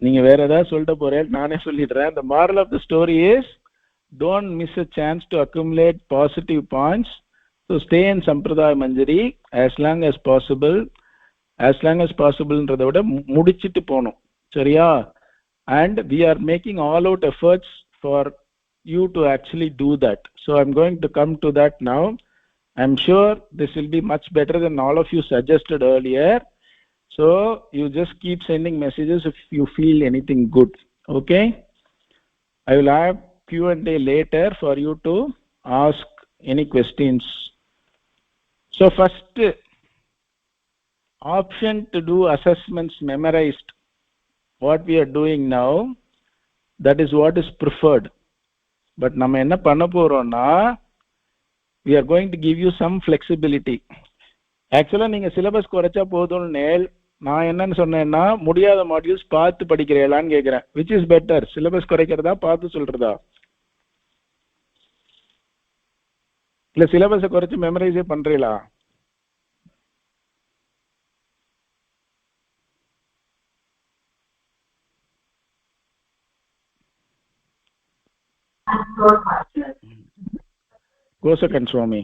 நீங்க வேற ஏதாவது சொல்லிட்டு போறேன், நானே சொல்லிடுறேன். the moral of the story is don't miss a chance to accumulate positive points. So stay in sampradaya manjari as long as possible. As long as possible ன்றதை விட முடிச்சிட்டு போணும், சரியா? And we are making all out efforts for you to actually do that. So I'm going to come to that now. I'm sure this will be much better than all of you suggested earlier. So you just keep sending messages if you feel anything good. Okay, I will have Q&A later for you to ask any questions. So first option to do assessments memorized, what we are doing now, that is what is preferred. But நம்ம என்ன பண்ண போறோம்னா, we are going to give you some flexibility. ஆக்சுவலா நீங்க syllabus குறைச்சா போதும்னு நான் என்னன்னு சொன்னேன்னா, முடியாத மாடியூல்ஸ் பார்த்து படிக்கிறீங்களான்னு கேட்கிறேன். விச் இஸ் பெட்டர், சிலபஸ் குறைக்கிறதா பார்த்து சொல்றதா? இல்ல சிலபஸை குறைச்சு மெமரைஸே பண்றீங்களா? கோசகன் சுவாமி.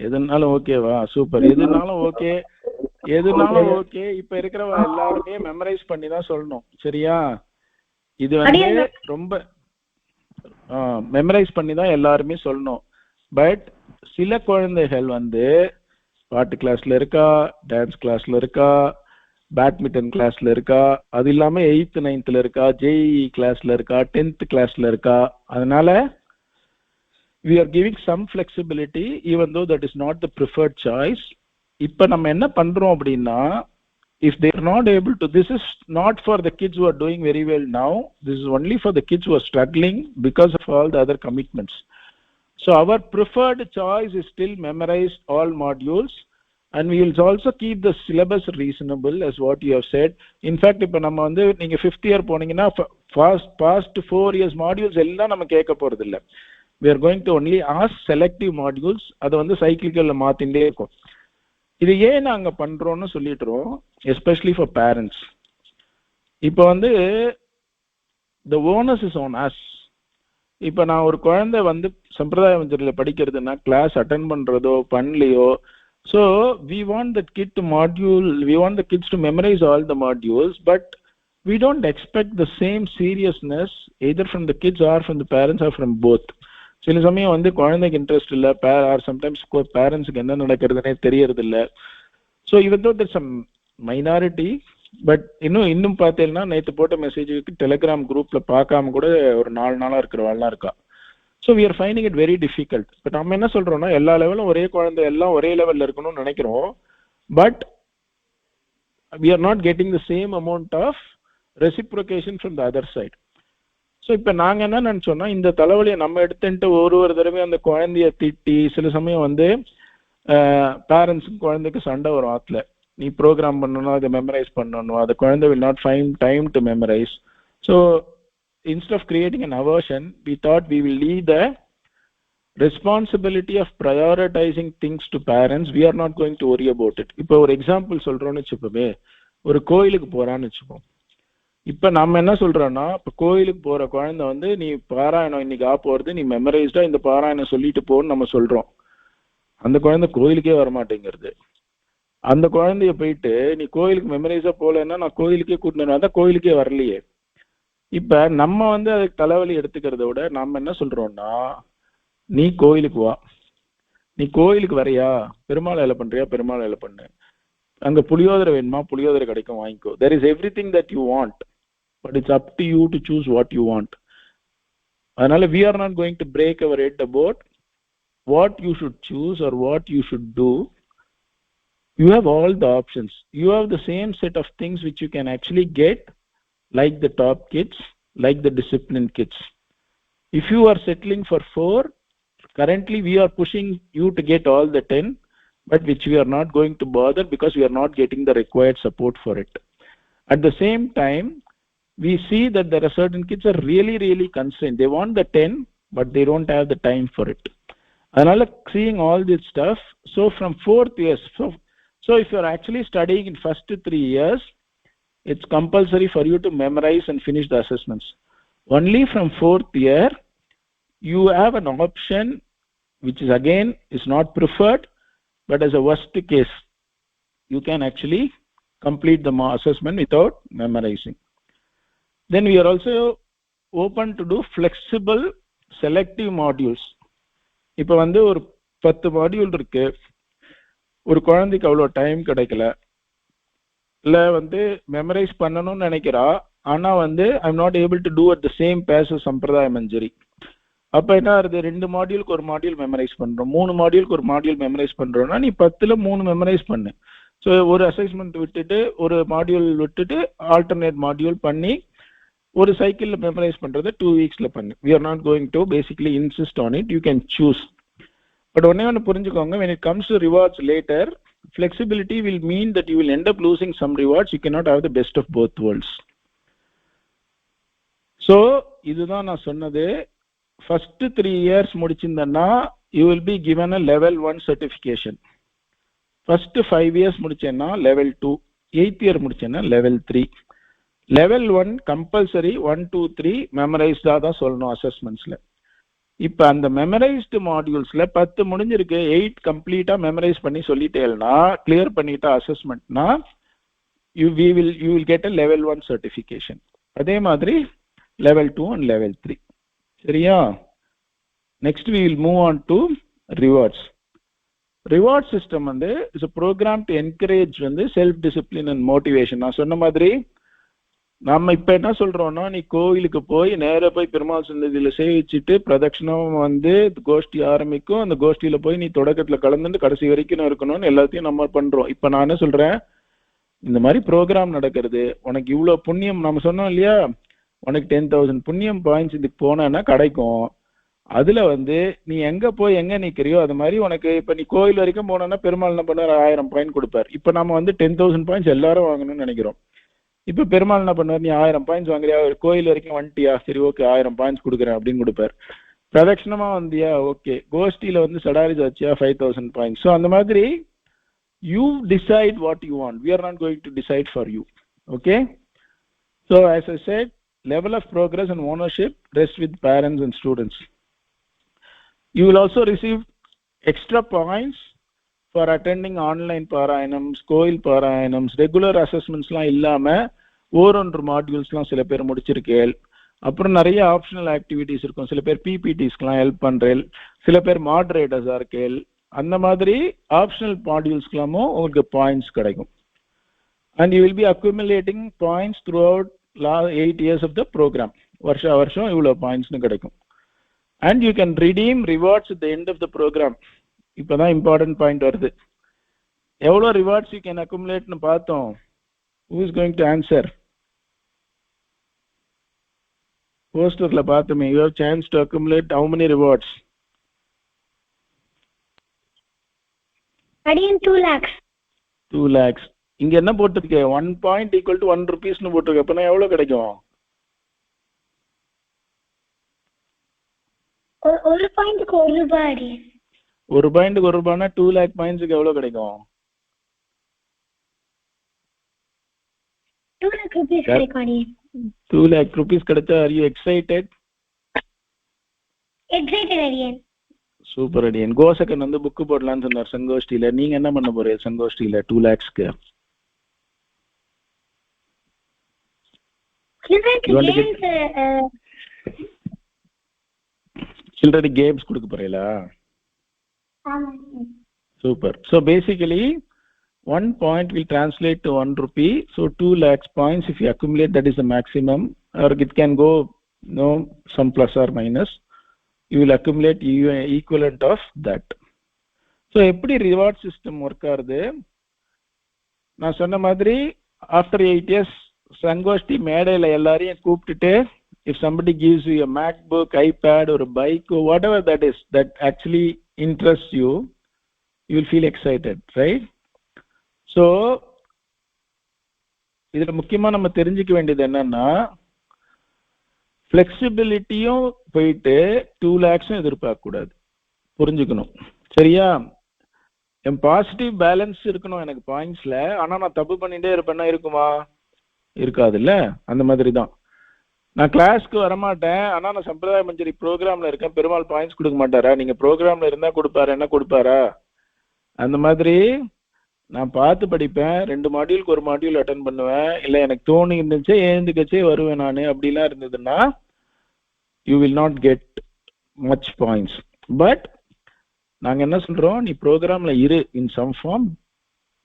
எதுனாலும் ஓகேவா? சூப்பர். எதுனாலும் ஓகே, எதுனாலும் ஓகே. இப்ப இருக்கிற எல்லாருமே மெமரைஸ் பண்ணி தான் சொல்லணும், சரியா? இது வந்து ரொம்ப மெமரைஸ் பண்ணி தான் எல்லாருமே சொல்லணும். பட் சில குழந்தைகள் வந்து பாட்டு கிளாஸ்ல இருக்கா, டான்ஸ் கிளாஸ்ல இருக்கா, பேட்மிண்டன் கிளாஸ்ல இருக்கா, அது இல்லாம 8th 9th இருக்கா, ஜேஇ கிளாஸ்ல இருக்கா, 10th கிளாஸ்ல இருக்கா. அதனால we are giving some flexibility even though that is not the preferred choice. இப்ப நம்ம என்ன பண்றோம் அப்படின்னா, if they are not able to, this is not for the kids who are doing very well now, this is only for the kids who are struggling because of all the other commitments. So our preferred choice is still memorize all modules, and we will also keep the syllabus reasonable as what you have said. In fact, இப்ப நம்ம வந்து நீங்க 5th year போனீங்கன்னா past 4 years modules எல்லாம் நம்ம கேட்க போறது இல்ல. We are going to only ask selective modules. அது வந்து சைக்கிளிக்கல்ல மாத்திண்டே இருக்கும். இது ஏன் நாங்க பண்றோம்னு சொல்லிட்டுறோம், எஸ்பெஷலி ஃபார் பேரண்ட்ஸ். இப்போ வந்து the onus is on us. இப்போ நான் ஒரு குழந்தை வந்து சம்பிரதாய மஞ்சரில் படிக்கிறதுனா கிளாஸ் அட்டன் பண்றதோ பண்ணலையோ, so we want the kid to module, we want the kids to memorize all the modules, but we don't expect the same seriousness either from the kids or from the parents or from both. சில சமயம் வந்து குழந்தைக்கு interest இல்லை, R sometimes பேரண்ட்ஸுக்கு என்ன நடக்கிறதுனே தெரியறது இல்லை. So even though there's some minority, but இன்னும் பார்த்தீங்கன்னா நேற்று போட்ட மெசேஜுக்கு டெலிகிராம் குரூப்ல பார்க்காம கூட ஒரு 4 நாளா இருக்கிறவாள்லாம் இருக்கா. So we are finding it very difficult. But நம்ம என்ன சொல்றோம்னா எல்லா லெவலும் ஒரே குழந்தை எல்லாம் ஒரே லெவல்ல இருக்கணும்னு நினைக்கிறோம், but we are not getting the same amount of reciprocation from the other side. So இப்போ நாங்கள் என்ன நினச்சோன்னா இந்த தலைவலியை நம்ம எடுத்துட்டு ஒரு தடவை அந்த குழந்தைய திட்டி, சில சமயம் வந்து பேரண்ட்ஸுக்கு குழந்தைக்கு சண்டை வரும், ஆற்றுல நீ ப்ரோக்ராம் பண்ணணும், அதை மெமரைஸ் பண்ணணும், அந்த குழந்தை will not find time to memorize. So instead of creating an aversion, we thought we will leave the responsibility of prioritizing things to parents. We are not going to worry about it. இப்போ ஒரு example சொல்றோம்னு வச்சுப்போமே, ஒரு கோயிலுக்கு போறான்னு வச்சுப்போம். இப்ப நம்ம என்ன சொல்றோம்னா, இப்ப கோயிலுக்கு போற குழந்தை வந்து நீ பாராயணம் இன்னைக்கு போறது, நீ மெமரைஸ்டா இந்த பாராயணம் சொல்லிட்டு போன்னு நம்ம சொல்றோம். அந்த குழந்தை கோயிலுக்கே வரமாட்டேங்கிறது. அந்த குழந்தைய போயிட்டு நீ கோயிலுக்கு மெமரைஸா போலன்னா நான் கோயிலுக்கே கூட்டினு அதான் கோயிலுக்கே வரலையே. இப்ப நம்ம வந்து அதுக்கு தலைவலி எடுத்துக்கிறத விட நம்ம என்ன சொல்றோம்னா, நீ கோயிலுக்கு வா, நீ கோயிலுக்கு வரையா, பெருமாள் வேலை பண்றியா, பெருமாள் வேலை பண்ணு, அங்க புளியோதரை வேணுமா, புளியோதரை கிடைக்கும் வாங்கிக்கோ. there is everything that you want, but it's up to you to choose what you want. அதனால we are not going to break our head about what you should choose or what you should do. You have all the options. You have the same set of things which you can actually get like the top kids, like the disciplined kids. If you are settling for 4, currently we are pushing you to get all the 10, but which we are not going to bother because we are not getting the required support for it. At the same time, we see that there are certain kids are really constrained. They want the 10, but they don't have the time for it. Adala seeing all this stuff, so from 4th years, so if you are actually studying in first 3 years, it's compulsory for you to memorize and finish the assessments. Only from 4th year, you have an option which is again is not preferred, but as a worst case, you can actually complete the assessment without memorizing. Then we are also open to do flexible selective modules. இப்போ வந்து ஒரு 10 module இருக்கு, ஒரு குழந்தைக்கு அவ்வளோ time கிடைக்கல, இல்லை வந்து மெமரைஸ் பண்ணணும்னு நினைக்கிறா, ஆனால் வந்து I'm not able to do at the same pace சம்பிரதாய மஞ்சரி. அப்போ என்ன ஆகுது, 2 மாடியூலுக்கு ஒரு மாடியூல் மெமரைஸ் பண்ணுறோம், 3 மாடியூலுக்கு ஒரு மாடியூல் மெமரைஸ் பண்ணுறோம்னா நீ 10ல் 3 மெமரைஸ் பண்ணு. ஸோ ஒரு அசைன்மெண்ட் விட்டுட்டு ஒரு மாடியூல் விட்டுட்டு ஆல்டர்னேட் மாடியூல் பண்ணி ஒரு சைக்கிளில் மெமரைஸ் பண்ணுறதை 2 வீக்ஸில் பண்ணு. We are not going to basically insist on it, you can choose. But ஒன்று புரிஞ்சுக்கோங்க, when it comes to rewards later, flexibility will mean that you will end up losing some rewards. You cannot have the best of both worlds. So இதுதான் நான் சொன்னது. first 3 years முடிச்சிருந்தா you will be given a level 1 certification. first 5 years முடிச்சேன்னா level 2, 8th year முடிச்சேன்னா level 3. level 1 compulsory 1 2 3 memorized தான் சொல்லணும் assessmentsல. இப்போ அந்த மெமரைஸ்டு மாடியூல்ஸ்ல 10 முடிஞ்சிருக்கு, 8 கம்ப்ளீட்டா மெமரைஸ் பண்ணி சொல்லிட்டேன்னா, கிளியர் பண்ணிட்டா அசஸ்மெண்ட்னா, you will get a level 1 certification. அதே மாதிரி level 2 and level 3. சரியா? Next we will move on to rewards. Reward system வந்து is a program to encourage வந்து செல்ஃப் டிசிப்ளின் அண்ட் மோட்டிவேஷன். நான் சொன்ன மாதிரி நம்ம இப்ப என்ன சொல்றோம்னா, நீ கோயிலுக்கு போய் நேர போய் பெருமாள் சன்னதியில சேவிச்சுட்டு பிரதட்சணம் வந்து கோஷ்டி ஆரம்பிக்கும், அந்த கோஷ்டியில போய் நீ தொடக்கத்துல கலந்துட்டு கடைசி வரைக்கும் இருக்கணும்னு எல்லாத்தையும் நம்ம பண்றோம். இப்ப நான் என்ன சொல்றேன், இந்த மாதிரி ப்ரோக்ராம் நடக்கிறது, உனக்கு இவ்வளவு புண்ணியம் நம்ம சொன்னோம் இல்லையா, உனக்கு 10,000 புண்ணியம் பாயிண்ட்ஸ் இதுக்கு போனா கிடைக்கும். அதுல வந்து நீ எங்க போய் எங்க நிக்கிறியோ அது மாதிரி உனக்கு இப்ப நீ கோயில் வரைக்கும் போனா பெருமாள் என்ன பண்ணுவார், 1000 பாயிண்ட் கொடுப்பார். இப்ப நம்ம வந்து 10,000 பாயிண்ட்ஸ் எல்லாரும் வாங்கணும்னு நினைக்கிறோம். இப்ப பெருமாள் என்ன பண்ணுவார், நீ 1000 பாயிண்ட்ஸ் வாங்குறியா, கோயில் வரைக்கும் வந்துட்டியா, சரி ஓகே 1000 பாயிண்ட்ஸ் கொடுக்குறேன் அப்படின்னு கொடுப்பார். பிரதட்சணமா வந்தியா, ஓகே, கோஷ்டியில வந்து சடாரி வச்சியா 5,000 பாயிண்ட்ஸ். ஸோ அந்த மாதிரி You decide what you want. We are not going to decide for you. Okay? So as I said, level of progress and ownership rests with parents and students. You will also receive extra points for attending online parayanams, கோயில் parayanams, regular assessmentsலாம் இல்லாம ஓரொன்று மாடியூல்ஸ்லாம் சில பேர் முடிச்சிருக்கேன். அப்புறம் நிறைய optional activities இருக்கும். சில பேர் பிபிடிஸ்க்குலாம் ஹெல்ப் பண்றேன், சில பேர் மாடரேட்டர்ஸா இருக்கேன். அந்த மாதிரி ஆப்ஷனல் மாடியூல்ஸ்க்கெல்லாமும் உங்களுக்கு பாயிண்ட்ஸ் கிடைக்கும். And you will be accumulating points throughout 8 years of the program. வருஷா வருஷம் இவ்வளவு பாயிண்ட்ஸ்னு கிடைக்கும். And you can redeem rewards at the end of the program. இப்பதான் இம்பார்ட்டன்ட் பாயிண்ட் வருது. எவ்வளவு ரிவார்ட்ஸ் யூ கேன் அக்குமுலேட்னு பார்த்தோம். Who is going to answer? போஸ்டர்ல பார்த்தோமே, you have chance to accumulate how many rewards? அடியன் 2 lakhs. 2 lakhs. இங்க என்ன போட்டிருக்கே? 1 point equal to 1 rupees னு போட்டிருக்க. அப்பனா எவ்வளவு கிடைக்கும்? ஒரு பாயிண்ட்க்கு 1 ரூபாய் அடியன். ஒரு பாயிண்ட்க்கு 1 ரூபாய்னா 2 lakh பாயிண்ட்ஸ்க்கு எவ்வளவு கிடைக்கும்? 2 lakh rupees கிடைக்கும் அடியன். 2 lakh rupees கிடைச்சா are you excited? எக்ஸைட்டட் அடியன். சூப்பர் அடியன். கோசகன் வந்து புக் போடலாம்னு சொன்னார் சங்கோஷ்டியில. நீங்க என்ன பண்ண போறீங்க சங்கோஷ்டியில 2 lakhsக்கு? Children games கொடுக்க போறீங்களா? Super. So basically 1 point will translate to 1 rupee. So 2 lakhs points if you accumulate, that is the maximum, or it can go some plus or minus. You will accumulate equivalent of that. So எப்படி reward system work ஆகுது? நான் சொன்ன மாதிரி after 8 years சங்கோஷ்டி மேடையில எல்லாரையும் கூப்பிட்டுட்டு, if somebody gives you a MacBook, iPad or a bike or whatever that is that actually interests you, you will feel excited, right? So இதுல முக்கியமா நம்ம தெரிஞ்சுக்க வேண்டியது என்னன்னா, ஃபிளெக்சிபிலிட்டியும் போயிட்டு 2 lakhsம் எதிர்பார்க்க கூடாது. புரிஞ்சுக்கணும், சரியா? என் பாசிட்டிவ் பேலன்ஸ் இருக்கணும் எனக்கு பாயிண்ட்ஸ்ல. ஆனா நான் தப்பு பண்ணிட்டே இருப்பேன்னா இருக்குமா? இருக்காதுல்ல. அந்த மாதிரி தான். நான் கிளாஸ்க்கு வரமாட்டேன், ஆனா நான் சம்பிரதாய மஞ்சரி ப்ரோக்ராம்ல இருக்கேன், பெருமாள் பாயிண்ட்ஸ் கொடுக்க மாட்டாரா? நீங்க ப்ரோக்ராம்ல இருந்தா கொடுப்பாரு, என்ன கொடுப்பாரா? அந்த மாதிரி நான் பார்த்து படிப்பேன், 2 மாடியூலுக்கு 1 மாடியூல் அட்டன் பண்ணுவேன், இல்லை எனக்கு தோணி இருந்துச்சு ஏந்துக்கச்சே வருவேன் நான். அப்படிலாம் இருந்ததுன்னா you will not get much points. But நாங்கள் என்ன சொல்கிறோம், நீ ப்ரோக்ராமில் இரு in some form.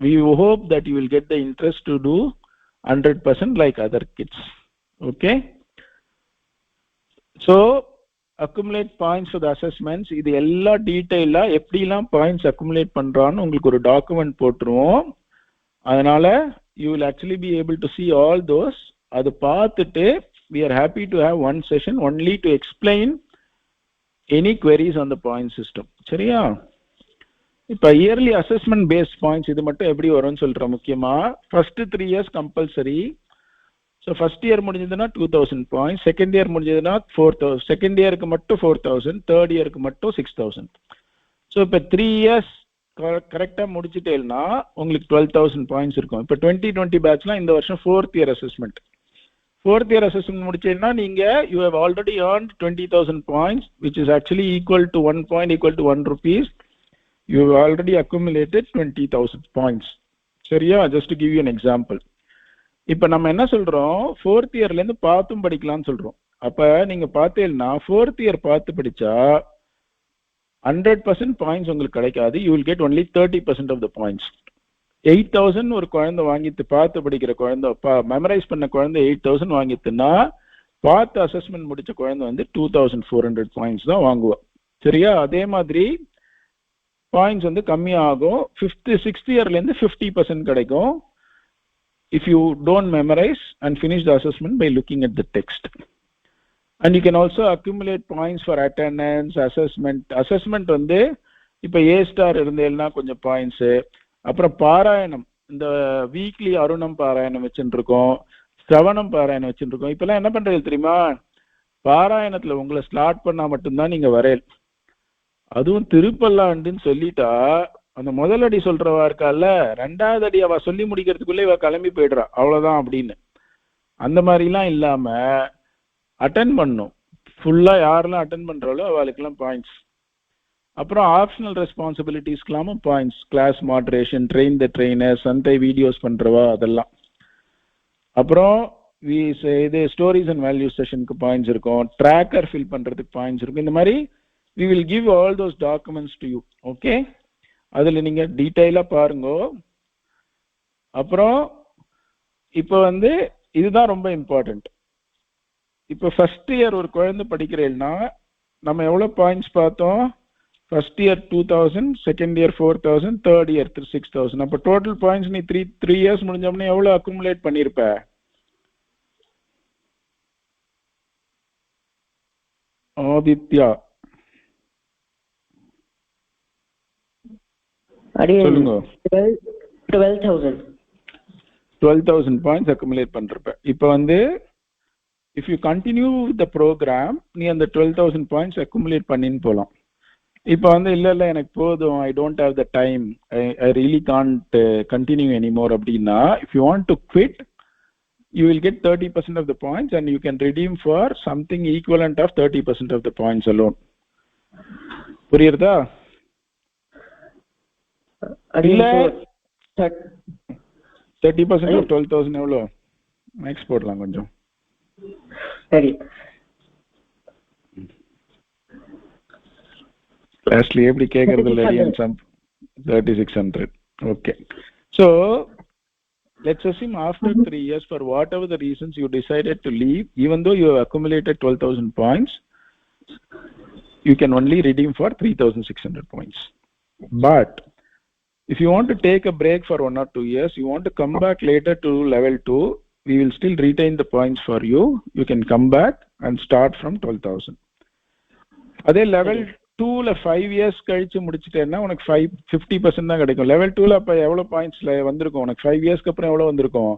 We hope that you will get the interest to do 100% like other kids. Okay, so accumulate points for the assessments. இது எல்லா டீட்டெயிலாக எப்படிலாம் பாயிண்ட்ஸ் அக்குமுலேட் பண்ணுறான்னு உங்களுக்கு ஒரு டாக்குமெண்ட் போட்டுருவோம். அதனால you will actually be able to C all those. அது பார்த்துட்டு we are happy to have one session only to explain any queries on the point system. சரியா? இப்போ இயர்லி அசஸ்மெண்ட் பேஸ்ட் பாயிண்ட்ஸ் இது மட்டும் எப்படி வரும்னு சொல்கிறோம். முக்கியமாக first 3 years compulsory. So first year முடிஞ்சதுன்னா 2000 பாயிண்ட்ஸ், செகண்ட் இயர் முடிஞ்சதுன்னா 4000, செகண்ட் இயருக்கு மட்டும் 4000, தேர்ட் இயருக்கு மட்டும் 6000. ஸோ இப்போ 3 years கரெக்டாக முடிச்சுட்டேன்னா உங்களுக்கு 12,000 பாயிண்ட்ஸ் இருக்கும். இப்போ 2020 பேட்ச்லாம் இந்த வருஷம் 4th year assessment. 4th year assessment முடிச்சேன்னா நீங்க you have already earned 20,000 points, which is actually equal to 1 point equal to 1 rupees. You have already accumulated 20,000 points. சரியா? just to give you an example. இப்போ நம்ம என்ன சொல்றோம், 4th yearல இருந்து பார்த்தும் படிக்கலாம்னு சொல்றோம். அப்ப நீங்க பார்த்தீங்கன்னா 4th year பார்த்து படிச்சா 100% பாயிண்ட்ஸ் உங்களுக்கு கிடைக்காது. you will get only 30% of the points. 8,000 ஒரு குழந்தை வாங்கிட்டு பார்த்து படிக்கிற குழந்தை, மெமரைஸ் பண்ண குழந்தை 8,000 வாங்கிட்டுன்னா பார்த்து அசஸ்மெண்ட் முடிச்ச குழந்தை வந்து 2,400 பாயிண்ட்ஸ் தான் வாங்குவா. சரியா? அதே மாதிரி பாயிண்ட்ஸ் வந்து கம்மியாகும். 6th yearல இருந்து 50% கிடைக்கும் if you don't memorize and finish the assessment by looking at the text. And you can also accumulate points for attendance, assessment வந்து இப்போ A star இருந்தேன்னா கொஞ்சம் பாயிண்ட்ஸு. அப்புறம் பாராயணம், இந்த வீக்லி அருணம் பாராயணம் வச்சுட்டு இருக்கோம், சிரவணம் பாராயணம் வச்சுட்டு இருக்கோம். இப்பெல்லாம் என்ன பண்றது தெரியுமா, பாராயணத்துல உங்களை ஸ்டார்ட் பண்ணா மட்டும்தான் நீங்க வரையல். அதுவும் திருப்பல்லாண்டுன்னு சொல்லிட்டா அந்த முதல் அடி சொல்றவா இருக்கால, ரெண்டாவது அடி அவ சொல்லி முடிக்கிறதுக்குள்ளே இவ கிளம்பி போயிடுறா, அவ்வளவுதான் அப்படின்னு. அந்த மாதிரிலாம் இல்லாம அட்டன் பண்ணும். ஃபுல்லா யாரெல்லாம் அட்டன் பண்றாலோ அவளுக்கெல்லாம் பாயிண்ட்ஸ். அப்புறம் ஆப்ஷனல் ரெஸ்பான்சிபிலிட்டிஸ்க்கெல்லாமும் பாயிண்ட்ஸ். Class moderation, train the trainer, சந்தை வீடியோஸ் பண்றவா அதெல்லாம். அப்புறம் இது ஸ்டோரிஸ் அண்ட் வேல்யூ செஷனுக்கு பாயிண்ட்ஸ் இருக்கும். ட்ராக்கர் ஃபில் பண்றதுக்கு பாயிண்ட்ஸ் இருக்கும். இந்த மாதிரி we will give all those documents to you. okay, அதுல நீங்க டீடைலா பாருங்க. அப்புறம் இப்போ இதுதான் ரொம்ப இம்பார்ட்டன்ட். இப்போ ஃபர்ஸ்ட் இயர் ஒரு குழந்தை படிக்கிறேன்னா நம்ம எவ்வளவு பாயிண்ட்ஸ் பார்த்தோம்? First year 2000, second year 4000, third year 6000. அப்போ டோட்டல் பாயிண்ட்ஸ் நீ த்ரீ இயர்ஸ் முடிஞ்சோம்னா எவ்வளவு அக்குமுலேட் பண்ணிருப்ப? ஆதித்யா சொல்லுங்க. 12,000 பாயிண்ட்ஸ் அக்குமுலேட் பண்றப்ப. இப்போ if you continue with the program நீ அந்த 12,000 பாயிண்ட்ஸ் அக்குமுலேட் பண்ணின்னு போலாம். இப்போ இல்ல எனக்கு போதும், I don't have the time, I really can't continue anymore அப்படின்னா, if you want to quit you will get 30% of the points and you can redeem for something equivalent of 30% of the points alone. புரியுதா? இல்ல 30% of 12,000 எவ்வளோ? Maths போடலாம் கொஞ்சம். சரி, lastly எப்படி கேக்குறது இல்ல அடியன் some 3600. okay, so let's assume after 3 years for whatever the reasons you decided to leave, even though you have accumulated 12,000 points, you can only redeem for 3,600 points. But if you want to take a break for 1 or 2 years, you want to come back later to level 2, we will still retain the points for you. You can come back and start from 12,000. அதே level 2ல 5 years கழிச்சு முடிச்சிட்டேன்னா உனக்கு 50% தான் கிடைக்கும். level 2ல அப்ப எவ்வளவு பாயிண்ட்ஸ்ல வந்திருக்கும் உனக்கு? 5 yearsக்கு அப்புறம் எவ்வளவு வந்திருக்கும்?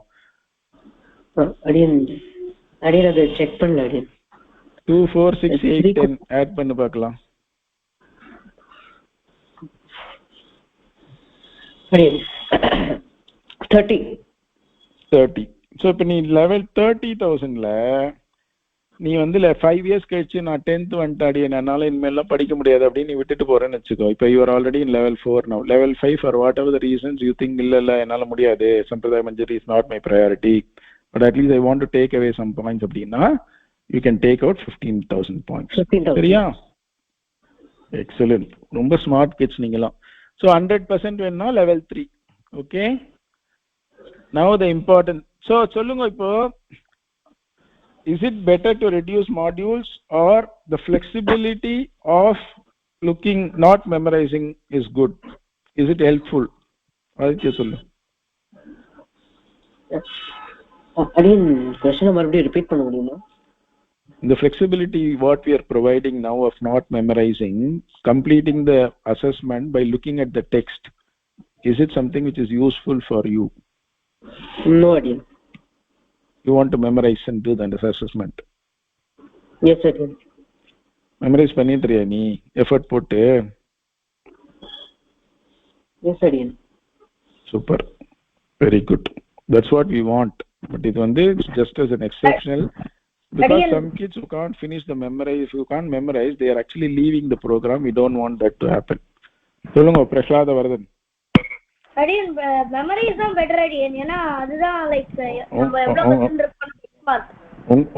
அடியன் அதை செக் பண்ணல அடியன். 2 4 6 8 10 ஆட் பண்ணி பார்க்கலாம். அடியன் 30. ஸோ இப்போ நீ லெவல் 30,000ல நீ 5 இயர்ஸ் கழிச்சு நான் 10th வந்துட்டாடி என்னால இனிமேலாம் படிக்க முடியாது அப்படின்னு நீ விட்டுட்டு போறேன்னு வச்சுக்கோ. இப்போ you are already in level 4 now. level 5 for whatever the reasons you think இல்ல என்னால முடியாது, சம்பிரதாய மஞ்சரி is not my priority, but at least I want to take away some points அப்படின்னா you can take out 15,000 points. சரியா? Excellent, ரொம்ப smart kids நீங்கலாம். So 100% வேணும்னா level 3. okay, now the important. so சொல்லுங்க இப்போ, is it better to reduce modules or the flexibility of looking not memorizing is good? Is it helpful? aditya sollu. அடியன் question மறுபடியும் repeat பண்ண முடியுமா? The flexibility what we are providing now of not memorizing, completing the assessment by looking at the text, is it something which is useful for you? No அடியன். You want to memorize and do the assessment? Yes அடியன். memorize பண்ணிட்டியா நீ effort போட்டு? Yes அடியன். super, very good, that's what we want. but it just as an exceptional, because some kids who can't finish the memorize, if you can't memorize, they are actually leaving the program. We don't want that to happen. சொல்லுங்க பிரசாத வரதன். அடியன் memories தான் better அடியன். ஏன்னா அதுதான் like நம்ம எவ்வளவு percent இருக்கோம்.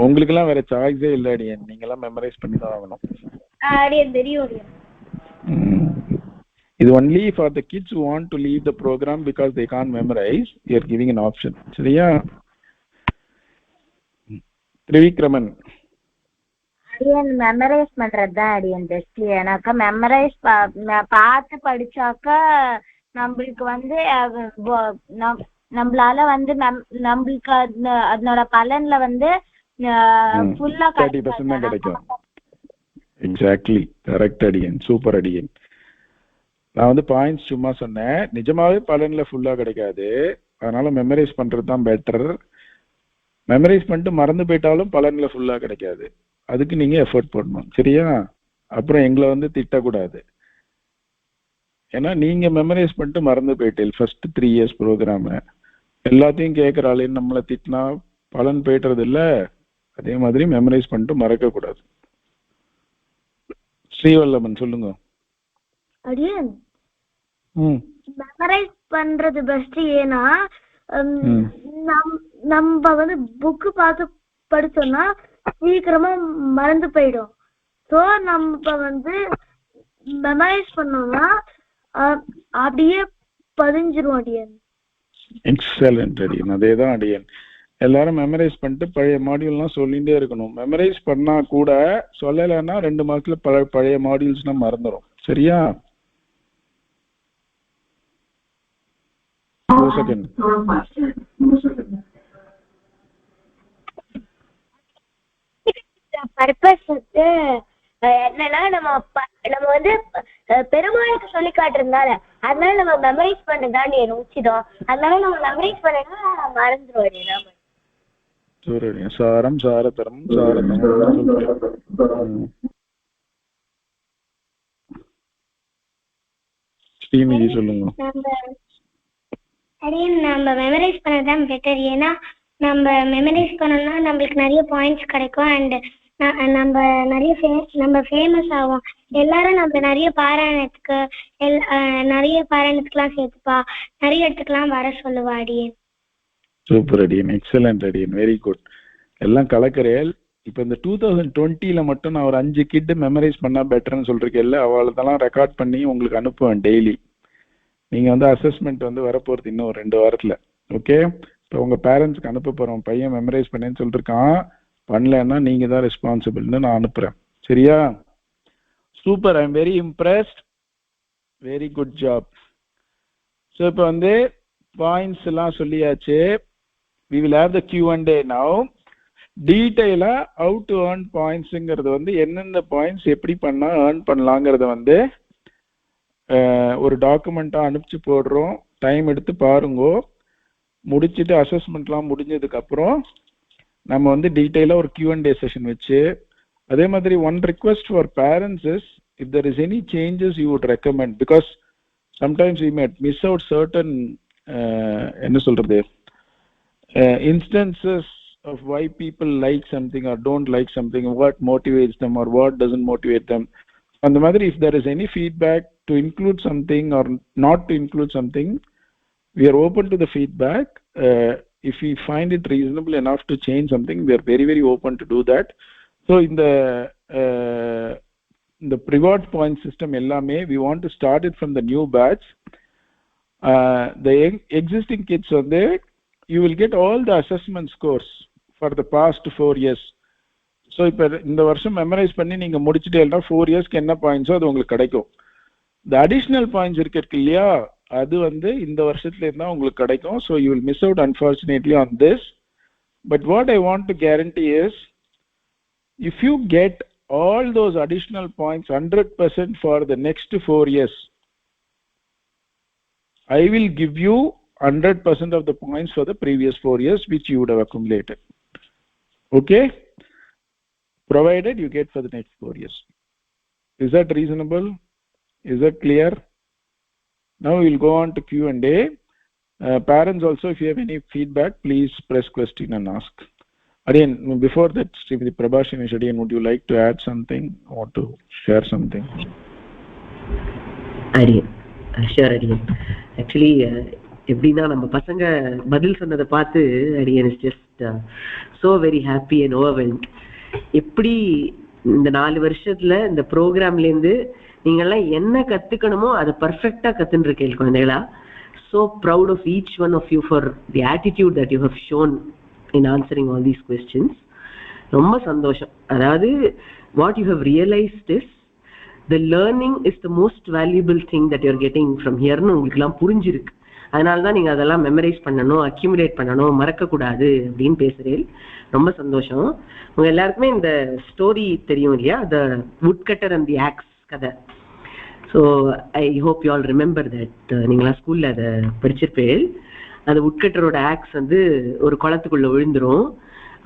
உங்களுக்கு எல்லாம் வேற சாய்ஸே இல்ல அடியன், நீங்க எல்லாம் மெமரைஸ் பண்ணி தான் ஆகணும். அடியன் தெரியும் அடியன். இது only for the kids who want to leave the program because they can't memorize. We are giving an option. சரியா? திரிவிக்ரமன். அடியன் மெமரைஸ் பண்றதுதான் அடியன் பெஸ்ட். எனக்கு மெமரைஸ் பார்த்து படிச்சாக்க நம்மளுக்கு நம்மளால நம்மளுக்கு அதனோட பலன்ல ஃபுல்லா 30% தான் கிடைக்கும். எக்ஸாக்ட்லி கரெக்ட் அடியன், சூப்பர் அடியன். நான் பாயிண்ட்ஸ் சும்மா சொன்னேன், நிஜமாவே பலன்ல ஃபுல்லா கிடைக்காது. அதனால மெமரைஸ் பண்றது தான் பெட்டர். மெமரைஸ் பண்ணிட்டு மறந்து போயிட்டாலும் பலன்ல ஃபுல்லா கிடைக்காது. அதுக்கு நீங்க எஃபர்ட் போடணும். சரியா? அப்புறம் எங்களை திட்டக்கூடாது. ஏன்னா நீங்க மெமரைஸ் பண்ணிட்டு மறந்து போயிட்டேன் ஃபர்ஸ்ட் 3 years ப்ரோக்ராம். எல்லாத்தையும் கேட்கறாளேன்னு நம்மளை திட்டினா பலன் போயிட்டுறது இல்ல. அதே மாதிரி மெமரைஸ் பண்ணிட்டு மறக்க கூடாது. ஸ்ரீவல்லபன் சொல்லுங்க. அடியன் மெமரைஸ் பண்றது பெஸ்ட். ஏன்னா நம்ம வந்து புக்கு பார்த்து படிச்சோம்னா சீக்கிரமா மறந்து போயிடும். ஸோ நம்ம வந்து மெமரைஸ் பண்ணோம்னா அப்படியே பதிஞ்சிரும் அடியன். எக்ஸலண்ட் அடியன். அதேதான் அடியன். எல்லாரும் மெமரைஸ் பண்ணிட்டு பழைய மாடியூல்லாம் சொல்லிட்டே இருக்கணும். மெமரைஸ் பண்ணா கூட சொல்லலைன்னா 2 மாசத்துல பழைய மாடியூல்ஸ்னா மறந்துடும். சரியா? பர்பஸ் வந்து என்னன்னா நம்ம வந்து பெருமாளுக்கு சொல்லி காட்டுறதுனால அதனால நம்ம மெமரைஸ் பண்ணதான் உச்சிதம். அதனால நம்ம மெமரைஸ் பண்ணா மறந்துடுவோம். சாரம் சாரதரம் சாரதம். ஸ்ரீநிதி சொல்லுங்க. நம்ம மெமரைஸ் பண்ணதான் பெட்டர். ஏன்னா நம்ம மெமரைஸ் பண்ணோம்னா நம்மளுக்கு நிறைய பாயிண்ட்ஸ் கிடைக்கும். அண்ட் நம்ம நம்ம ஃபேமஸ் ஆகும். எல்லாரும் நம்ம நிறைய பாராயணத்துக்குலாம் சேர்த்துப்பா, நிறைய இடத்துக்குலாம் வர சொல்லுவா அடியன். சூப்பர் அடியன். எக்ஸலண்ட் அடியன். Very good. எல்லாம் கலக்கிறேன். இப்போ இந்த 2020ல மட்டும் நான் ஒரு 5 கிட் மெமரைஸ் பண்ணா பெட்டர்னு சொல்றேன். அவளதெல்லாம் ரெக்கார்ட் பண்ணி உங்களுக்கு அனுப்புவேன் டெய்லி. நீங்க வந்து அசஸ்மெண்ட் வந்து வரப்போறது இன்னும் 2 வாரத்துல. ஓகே? இப்போ உங்க பேரண்ட்ஸ்க்கு அனுப்ப போறோம். பையன் மெமரைஸ் பண்ணேன்னு சொல்லிருக்கான், பண்ணலன்னா நீங்க தான் ரெஸ்பான்சிபிள்னு நான் அனுப்புறேன். சரியா? Super. I am very impressed. Very good job. So இப்போ வந்து பாயிண்ட்ஸ் எல்லாம் சொல்லியாச்சு. we will have the Q&A now. டீடைலா how to earn pointsங்கிறது வந்து என்னென்ன பாயிண்ட்ஸ் எப்படி பண்ணா earn பண்ணலாங்கிறத வந்து ஒரு டாக்குமெண்டா அனுப்பிச்சு போடுறோம். டைம் எடுத்து பாருங்க. முடிச்சுட்டு அசஸ்மெண்ட்லாம் முடிஞ்சதுக்கு அப்புறம் நம்ம வந்து டீடைலா ஒரு Q&A செஷன் வச்சு, அதே மாதிரி one request for parents is if there is any changes you would recommend, because sometimes we might miss out certain என்ன சொல்றது instances of why people like something or don't like something, what motivates them or what doesn't motivate them. And the matter, if there is any feedback to include something or not to include something, we are open to the feedback. If we find it reasonable enough to change something, we are very, very open to do that. So in the reward point system ellame, we want to start it from the new batch. The existing kids on there, you will get all the assessment scores for the past 4 years. So இப்போ இந்த வருஷம் memorise பண்ணி நீங்க முடிச்சிட்டேன்னா 4 இயர்ஸ்க்கு என்ன பாயிண்ட்ஸோ அது உங்களுக்கு கிடைக்கும். the additional points இருக்கு இல்லையா, அது வந்து இந்த வருஷத்துல இருந்தா உங்களுக்கு கிடைக்கும். So you will miss out unfortunately on this. But what I want to guarantee is, if you get all those additional points 100% for the next 4 years, I will give you 100% of the points for the previous 4 years which you would have accumulated. Okay? Provided you get for the next 4 years. Is that reasonable? Is that clear? Now we will go on to Q&A. Parents also, if you have any feedback, please press question and ask. Again, before that, Srimati Prabhashini Shadian, would you like to add something or to share something? Sure, Adiyan. Actually, எப்படின்னா நம்ம பசங்க பதில் சொன்னதை பார்த்து அடியன் is just so very happy and overwhelmed. எப்படி இந்த 4 வருஷத்துல இந்த ப்ரோக்ராம்லேருந்து நீங்கள்லாம் என்ன கத்துக்கணுமோ அதை பர்ஃபெக்டா கத்துன்னு இருக்கீங்க குழந்தைகளா. so proud of each one of you for the attitude that you have shown in answering all these questions. ரொம்ப சந்தோஷம். அதாவது what you have realized is the learning is the most valuable thing that you are getting from here னு உங்களுக்கு எல்லாம் புரிஞ்சிருக்கு. அதனால தான் நீங்க அதெல்லாம் மெமரைஸ் பண்ணணும், அக்யூமுலேட் பண்ணணும், மறக்கக்கூடாது அப்படின்னு பேசுறேன். ரொம்ப சந்தோஷம். உங்க எல்லாருக்குமே இந்த ஸ்டோரி தெரியும் இல்லையா, த வுட்கட்டர் அண்ட் தி ஆக்ஸ் கதை. So I hope you all remember that. நீங்களாம் ஸ்கூல்ல அதை படிச்சிருப்பேன். அந்த வுட்கட்டரோட ஆக்ஸ் வந்து ஒரு குளத்துக்குள்ள விழுந்துரும்.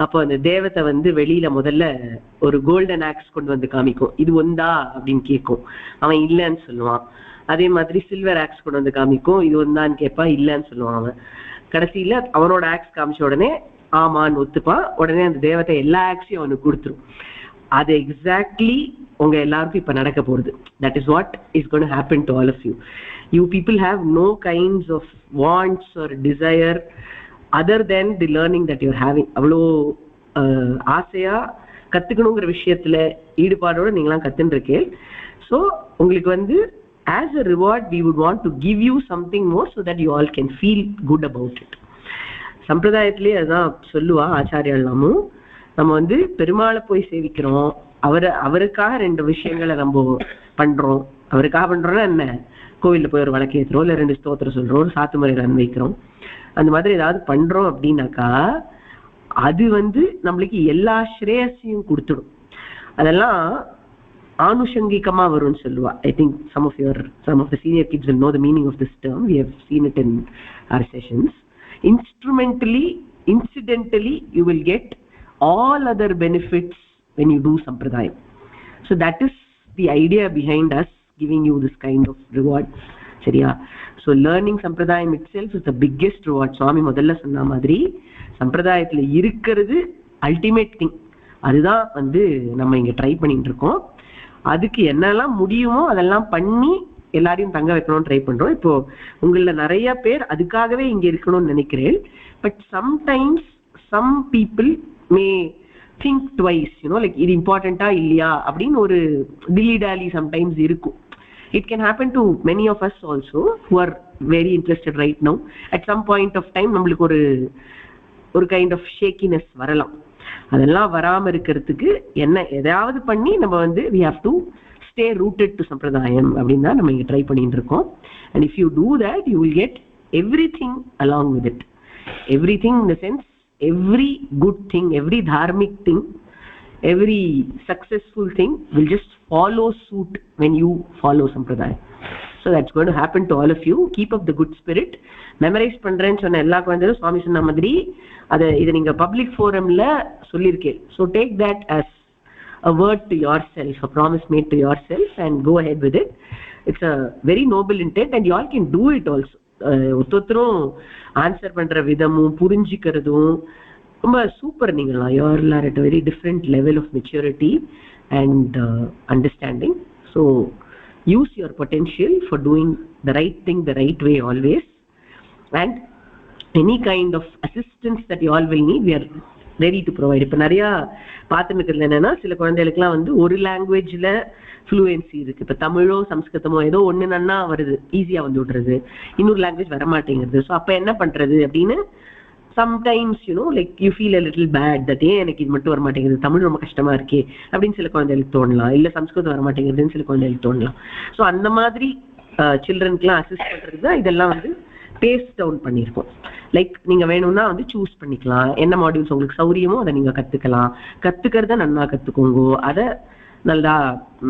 அப்போ அந்த தேவத்தை வந்து வெளியில முதல்ல ஒரு கோல்டன் ஆக்ஸ் கொண்டு வந்து காமிக்கும். இது ஒந்தா அப்படின்னு கேட்கும். அவன் இல்லைன்னு சொல்லுவான். அதே மாதிரி சில்வர் ஆக்ஸ் கொண்டு வந்து காமிக்கும், இது ஒன்றான்னு கேட்பா, இல்லைன்னு சொல்லுவான் அவன். கடைசியில அவனோட ஆக்ஸ் காமிச்ச உடனே ஆமான்னு ஒத்துப்பான். உடனே அந்த தேவதை எல்லா ஆக்ஸையும் அவனுக்கு கொடுத்துரும். அது எக்ஸாக்ட்லி உங்க எல்லாருக்கும் இப்ப நடக்க போகுது. That is what is going to happen to all of you. You people have no kinds of wants or desire other than the learning that you're having. அவ்வளோ ஆசையா கத்துக்கணுங்கிற விஷயத்துல ஈடுபாடோட நீங்களாம் கத்துன்னு இருக்கேன். ஸோ உங்களுக்கு வந்து as a reward we would want to give you something more so that you all can feel good about it. சம்பிரதாயத்திலே அதான் சொல்லுவா ஆச்சாரியெல்லாமும், நம்ம வந்து பெருமாளை போய் சேவிக்கிறோம், அவருக்காக 2 விஷயங்களை நம்ம பண்றோம். அவருக்காக பண்றோம்னா என்ன, கோவில்ல போய் ஒரு வழக்கு ஏற்றுறோம், இல்லை 2 ஸ்தோத்திரம் சொல்றோம், ஒரு சாத்து முறையில் அன்வைக்கிறோம், அந்த மாதிரி ஏதாவது பண்றோம் அப்படின்னாக்கா அது வந்து நம்மளுக்கு எல்லா ஸ்ரேயஸையும் கொடுத்துடும். அதெல்லாம் ஆனுஷங்கிகமா வரும்னு சொல்லுவா. I think some of the senior kids will know the meaning of this term. We have seen it in our sessions. Instrumentally, incidentally, you will get all other benefits when you do sampradayam. So that is the idea behind us giving you this kind of reward. சரியா? So learning sampradayam itself is the biggest reward. சுவாமி முதல்ல சொன்ன மாதிரி சம்பிரதாயத்துல இருக்கிறது ultimate thing. அதுதான் வந்து நம்ம இங்க ட்ரை பண்ணிட்டு இருக்கோம். அதுக்கு என்னெல்லாம் முடியுமோ அதெல்லாம் பண்ணி எல்லாரையும் தங்க வைக்கணும்னு ட்ரை பண்றோம். இப்போ உங்கள நிறைய பேர் அதுக்காகவே இங்க இருக்கணும்னு நினைக்கிறேன். But sometimes some people may think twice, like இது இம்பார்ட்டண்டா இல்லையா அப்படின்னு ஒரு டிலிடாலி சம்டைம்ஸ் இருக்கும். It can happen to many of us also who are very interested right now. At some point of time நம்மளுக்கு ஒரு கைண்ட் ஆஃப் ஷேக்கினஸ் வரலாம். அதெல்லாம் வராம இருக்கிறதுக்கு என்ன ஏதாவது பண்ணி நம்ம வந்து we have to stay rooted to sampradayam அப்படின்னு தான் நம்ம இங்க ட்ரை பண்ணிட்டு இருக்கோம். And if you do that, you will get everything along with it. Everything in the sense, every good thing, every dharmic thing, every successful thing will just follow suit when you follow sampradayam. So that's going to happen to all of you. Keep up the good spirit. Memorize பண்றேன்னு சொன்ன எல்லா குழந்தைகளும் சுவாமி சொன்ன மாதிரி இதை நீங்க public ஃபோரம்ல சொல்லியிருக்கேன். So take that as a word to yourself, a promise made to yourself, and go ahead with it. It's a very noble intent and you all can do it also. ஒருத்தரும் answer பண்ற விதமும் புரிஞ்சுக்கிறதும் ரொம்ப super. நீங்களா you all are at a very different level of maturity and understanding. So use your potential for doing the right thing the right way always, and any kind of assistance that you all will need, we are ready to provide. இப்ப நிறைய பார்த்துருக்கிறது என்னன்னா, சில குழந்தைகளுக்குலாம் வந்து ஒரு லாங்குவேஜ்ல fluency இருக்கு. இப்ப தமிழோ சம்ஸ்கிருதமோ ஏதோ ஒண்ணு நன்னா வருது, ஈஸியா வந்து விடுறது, இன்னொரு லாங்குவேஜ் வர மாட்டேங்கிறது. ஸோ அப்ப என்ன பண்றது அப்படின்னு sometimes like you feel a little bad that எனக்கு இது மட்டும் வர மாட்டேங்குது, தமிழ் ரொம்ப கஷ்டமா இருக்கே அப்படின்னு சில குழந்தைகளுக்கு தோணலாம், இல்ல சம்ஸ்கிருதம் வர மாட்டேங்குதுன்னு சில குழந்தைகளுக்கு தோணலாம். ஸோ அந்த மாதிரி சில்ட்ரனுக்குலாம் அசிஸ்ட் பண்றது தான் இதெல்லாம் வந்து பேஸ் டவுன் பண்ணியிருக்கோம். லைக் நீங்க வேணும்னா வந்து சூஸ் பண்ணிக்கலாம், என்ன மாடியூல்ஸ் உங்களுக்கு சௌரியமோ அதை நீங்க கத்துக்கலாம். கத்துக்கிறத நல்லா கத்துக்கோங்க, அதை நல்லா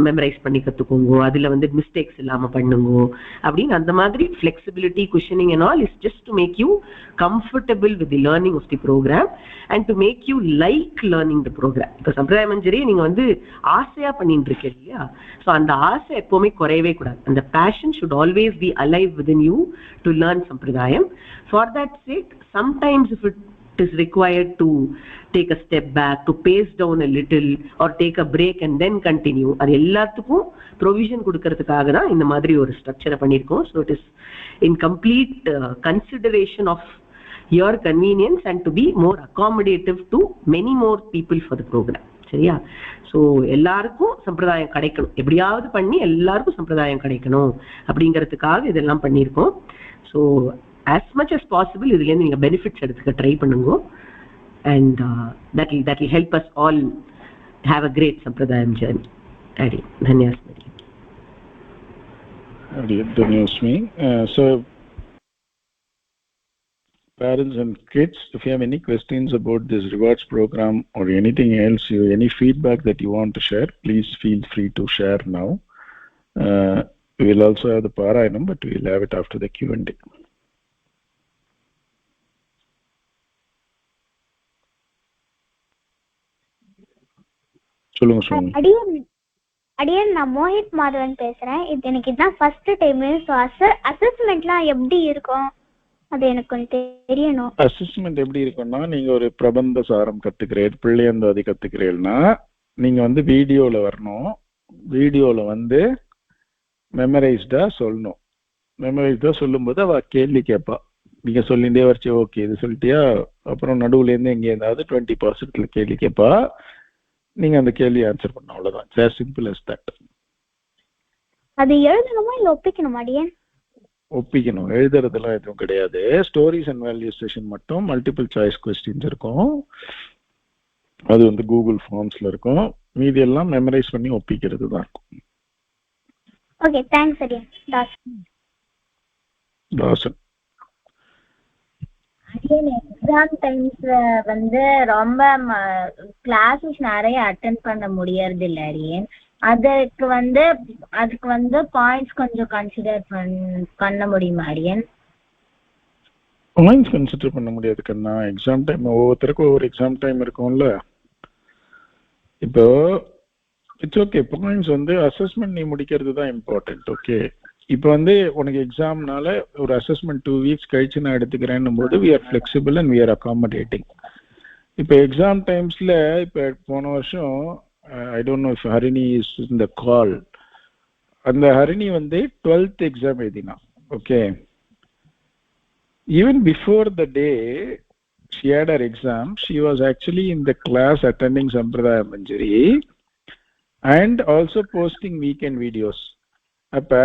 மெமரைஸ் பண்ணி கத்துக்கோங்க, அதுல வந்து மிஸ்டேக்ஸ் இல்லாம பண்ணுங்க அப்படின்னு. அந்த மாதிரி flexibility, cushioning and all is just to make you comfortable with the learning of the program and to make you like learning the program. இப்போ சம்பிரதாய மஞ்சரி நீங்க வந்து ஆசையா பண்ணிட்டு இருக்கீங்க இல்லையா? ஸோ அந்த ஆசை எப்பவுமே குறையவே கூடாது. அந்த passion should always be alive within you to learn sampradayam. For that sake, sometimes if it is required to take a step back, to pace down a little or take a break and then continue, அது எல்லாத்துக்கும் provision கொடுக்கறதுக்காக தான் இந்த மாதிரி ஒரு ஸ்ட்ரக்சரை பண்ணியிருக்கோம். So it is in complete consideration of your convenience and to be more accommodative to many more people for the program. சரியா? ஸோ எல்லாருக்கும் சம்பிரதாயம் கிடைக்கணும், எப்படியாவது பண்ணி எல்லாருக்கும் சம்பிரதாயம் கிடைக்கணும் அப்படிங்கிறதுக்காக இதெல்லாம் பண்ணியிருக்கோம். So as much as possible இதுலேருந்து நீங்க பெனிஃபிட்ஸ் எடுத்துக்க ட்ரை பண்ணுங்க. and that will help us all have a great sampradayam journey. Adi dhanyasmari adi dhanyasmi. So parents and kids, if you have any questions about this rewards program or anything else, any feedback that you want to share, please feel free to share now. We will also have the Parayanam, but we will have it after the Q&A. சொல்லுங்க. அடியேன் நான் மோஹித் மாதவன் பேசுறேன். இது எனக்கு இதுதான் first time. So அசஸ்மெண்ட்லாம் எப்படி இருக்கும் அது எனக்கு கொஞ்சம் தெரியணும். அசஸ்மெண்ட் எப்படி இருக்கும்னா, நீங்க ஒரு பிரபந்த சாரம் கத்துக்கிறேன், பிள்ளையந்தாதி கத்துக்கிறீங்கன்னா நீங்க வந்து வீடியோல வரணும். வீடியோல வந்து மெமரைஸ்டா சொல்லணும். மெமரைஸ்டா சொல்லும்போது அவ கேள்வி கேட்பா. நீங்க சொல்லிட்டே வரைச்சு ஓகே இது சொல்லிட்டியா, அப்புறம் நடுவுல இருந்து எங்க இருந்தாவது 20% கேள்வி கேட்பா. நீங்க அந்த கேள்வி ஆன்சர் பண்ண, அவ்வளவுதான். It's as simple as that. அது எழுதணுமா இல்ல ஒப்பிக்கணுமா அடியேன்? ஒப்பிக்கணும், எழுதுறதுலாம் எதுவும் கிடையாது. ஸ்டோரிஸ் அண்ட் வேல்யூ செஷன் மட்டும் மல்டிபிள் சாய்ஸ் கொஸ்டின்ஸ் இருக்கும். அது வந்து கூகுள் ஃபார்ம்ஸ்ல இருக்கும். மீதி எல்லாம் மெமரைஸ் பண்ணி ஒப்பிக்கிறது தான் இருக்கும். ஓகே, தேங்க்ஸ் அடியேன். தாசன். அடியேன் எக்ஸாம் டைம்ஸ்ல வந்து ரொம்ப கிளாஸஸ் நிறைய அட்டென்ட் பண்ண முடியறது இல்லை அடியேன். அதுக்கு வந்து பாயிண்ட்ஸ் கொஞ்சம் கன்சிடர் பண்ண முடியுமா அடியேன்? பாயிண்ட்ஸ் கன்சிடர் பண்ண முடியாது கண்ணா. எக்ஸாம் டைம் ஒவ்வொருத்தருக்கும் ஒவ்வொரு எக்ஸாம் டைம் இருக்கும்ல. இப்போ இட்ஸ் ஓகே, பாயிண்ட்ஸ் வந்து அசஸ்மெண்ட் நீ முடிக்கிறது தான் இம்பார்ட்டன்ட். ஓகே, இப்போ வந்து உனக்கு எக்ஸாம்னால ஒரு அசஸ்மெண்ட் 2 weeks கழிச்சு நான் எடுத்துக்கிறேன்னும் போது we are flexible and we are accommodating. இப்போ எக்ஸாம் டைம்ஸ்ல இப்போ போன வருஷம் I don't know if Harini is in the call. அந்த ஹரிணி வந்து 12th எக்ஸாம் எழுதினா. Okay, even before the day she had her exam, she was actually in the class attending Sampradaya Manjari and also posting weekend videos. அப்ப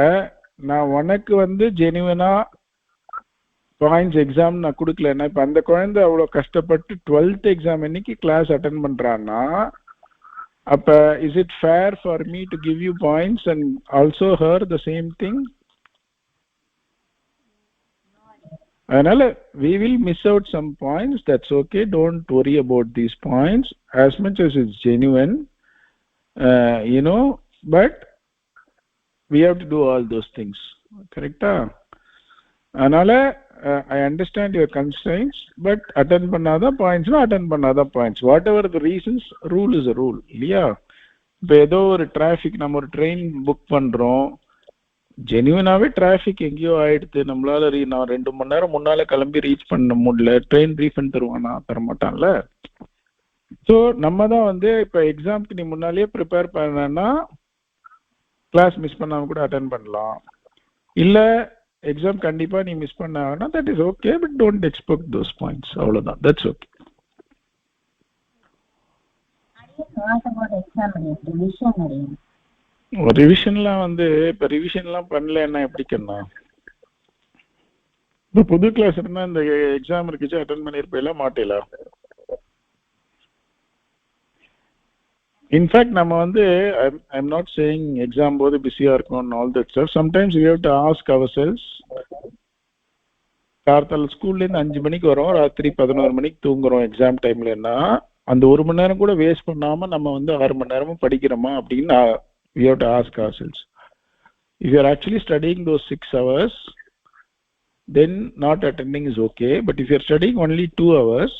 நான் உனக்கு வந்து ஜெனுவனா points exam நான் கொடுக்கலன்னா, இப்ப அந்த குழந்தை அவ்வளவு கஷ்டப்பட்டு 12th எக்ஸாம் இன்னைக்கு கிளாஸ் அட்டென்ட் பண்றான்னா, அப்ப is it fair for me to give you points and also her the same thing? அதனால we will miss out some points. That's okay, don't worry about these points as much as it's genuine, but we have to do all those things. Correct? அதனால I understand your constraints, but attend பண்ணாத points na attend பண்ணாத points, whatever the reasons, rule is a rule இல்லையா? இப்போ ஏதோ ஒரு traffic, நம்ம ஒரு train book பண்றோம், ஜெனுவனாவே டிராஃபிக் எங்கேயோ ஆயிடுது, நம்மளால நான் 2 மணி நேரம் முன்னால கிளம்பி ரீச் பண்ண முடியல, ட்ரெயின் ரீஃபண்ட் தருவானா? தரமாட்டான்ல. ஸோ நம்ம தான் வந்து இப்போ எக்ஸாம்க்கு நீ முன்னாலேயே ப்ரிப்பேர் பண்ணனா கிளாஸ் மிஸ் பண்ணாம கூட அட்டென்ட் பண்ணலாம். இல்ல எக்ஸாம் கண்டிப்பா நீ மிஸ் பண்ணாங்கன்னா that is okay, but don't expect those points. அவ்வளவுதான், தட்ஸ் ஓகே. ரிவிஷன்லாம் வந்து இப்ப ரிவிஷன்லாம் பண்ணலன்னா எப்படி கண்ணா? இப்போ புது கிளாஸ் இருந்தா இந்த எக்ஸாம் இருக்குச்சு அட்டென்ட் பண்ணிருப்பீங்களா மாட்டேலா? இன்ஃபேக்ட் நம்ம வந்து ஐம் நாட் சேயிங் எக்ஸாம் போது பிஸியா இருக்கும் all that stuff. Sometimes we have to ask ourselves. கார்த்தால ஸ்கூல்ல இருந்து 5 மணிக்கு வரோம், ராத்திரி 11 மணிக்கு தூங்குறோம் எக்ஸாம் டைம்லன்னா, அந்த 1 மணி நேரம் கூட வேஸ்ட் பண்ணாம நம்ம வந்து 6 மணி நேரமும் படிக்கிறோமா அப்படின்னு we have to ask ourselves. If you are actually studying those 6 hours, then not attending is okay. But if you are studying only 2 hours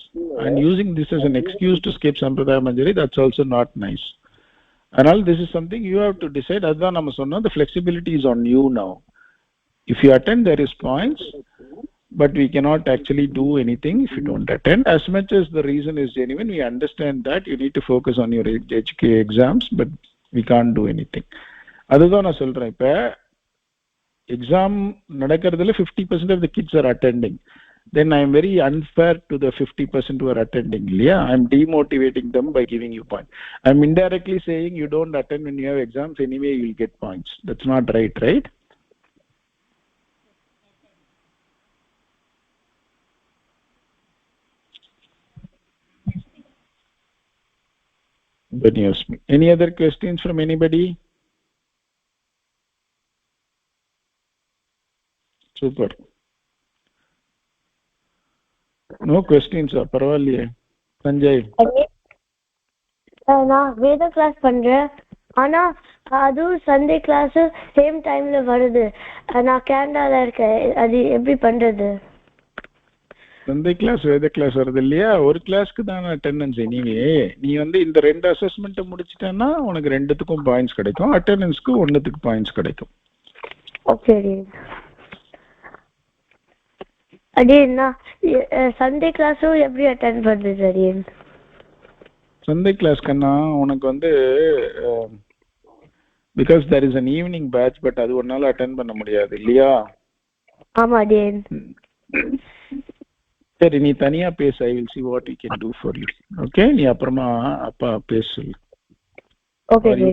and using this as an excuse to skip Sampradaya Manjari, that's also not nice. And this is something you have to decide. Adha nama sonna, the flexibility is on you now. If you attend, there is points, but we cannot actually do anything if you don't attend. As much as the reason is genuine, we understand that you need to focus on your HK exams, but we can't do anything. அதுதான் நான் சொல்றேன். இப்ப exam நடக்கிறதுல 50% of the kids are attending, then I am very unfair to the 50% who are attending இல்லையா? I am demotivating them by giving you points. I am indirectly saying you don't attend when you have exams, anyway you will get points. That's not right? Then you ask me. Any other questions from anybody? Super. No questions. பரவாயில்லையே. சஞ்சய், நான் வேத class பண்றேன், ஆனா அதுவும் Sunday class same டைம்ல வருது. நான் கேனடால இருக்கேன், அது எப்படி பண்றது? சந்தை கிளாஸ் வேத கிளாஸ் வருது இல்லையா, ஒரு கிளாஸ்க்கு தான் அட்டெண்டன்ஸ். எனிவே நீ வந்து இந்த 2 அசஸ்மெண்ட்டை முடிச்சிட்டேன்னா உனக்கு 2த்துக்கும் பாயிண்ட்ஸ் கிடைக்கும், அட்டெண்டன்ஸ்க்கு 1த்துக்கு பாயிண்ட்ஸ் கிடைக்கும். ஓகே அடியேன்னா சண்டே கிளாஸும் எப்படி அட்டெண்ட் பண்றது அடியேன்? சந்தை கிளாஸ் கண்ணா உனக்கு வந்து because there is an evening batch, but அது ஒரு நாள் அட்டெண்ட் பண்ண முடியாது இல்லையா? ஆமா அடியேன். சரி, நீ தனியா பேசு. I will see what we can do for you. Okay, நீ அப்புறமா அப்பா பேசு. Okay you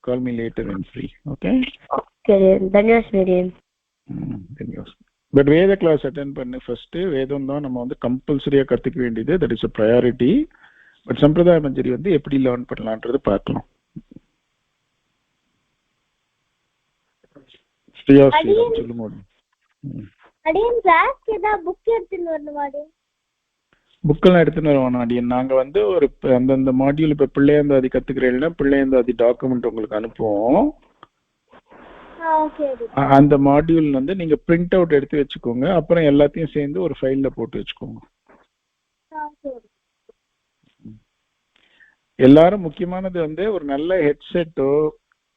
call me later when free. Okay okay தன்யவாத். பட் வேத கிளாஸ் அட்டெண்ட் பண்ணு ஃபர்ஸ்ட். வேதம் தான் நம்ம வந்து கம்பல்சரியா கத்துக்க வேண்டியது, that is a priority. But Sampradaya Manjari வந்து எப்படி லேர்ன் பண்ணலான்றது பார்க்கலாம். ஸ்ரீயா ஸ்ரீராம் சொல்லுங்க. அடியன் கிளாஸ்க்கு ஏதாவது புக் எடுத்துன்னு வரணுமாடி? புக்கெல்லாம் எடுத்துன்னு வருவானா அடியன்? நாங்க வந்து ஒரு அந்தந்த மாடியூல் இப்ப பிள்ளையந்தாதி கத்துக்கிறீங்கன்னா பிள்ளையந்தாதி டாக்குமெண்ட் உங்களுக்கு அனுப்புவோம். அந்த மாடியூல் வந்து நீங்க பிரிண்ட் அவுட் எடுத்து வச்சுக்கோங்க, அப்புறம் எல்லாத்தையும் சேர்ந்து ஒரு ஃபைல்ல போட்டு வச்சுக்கோங்க. எல்லாரும் முக்கியமானது வந்து ஒரு நல்ல ஹெட்செட்டோ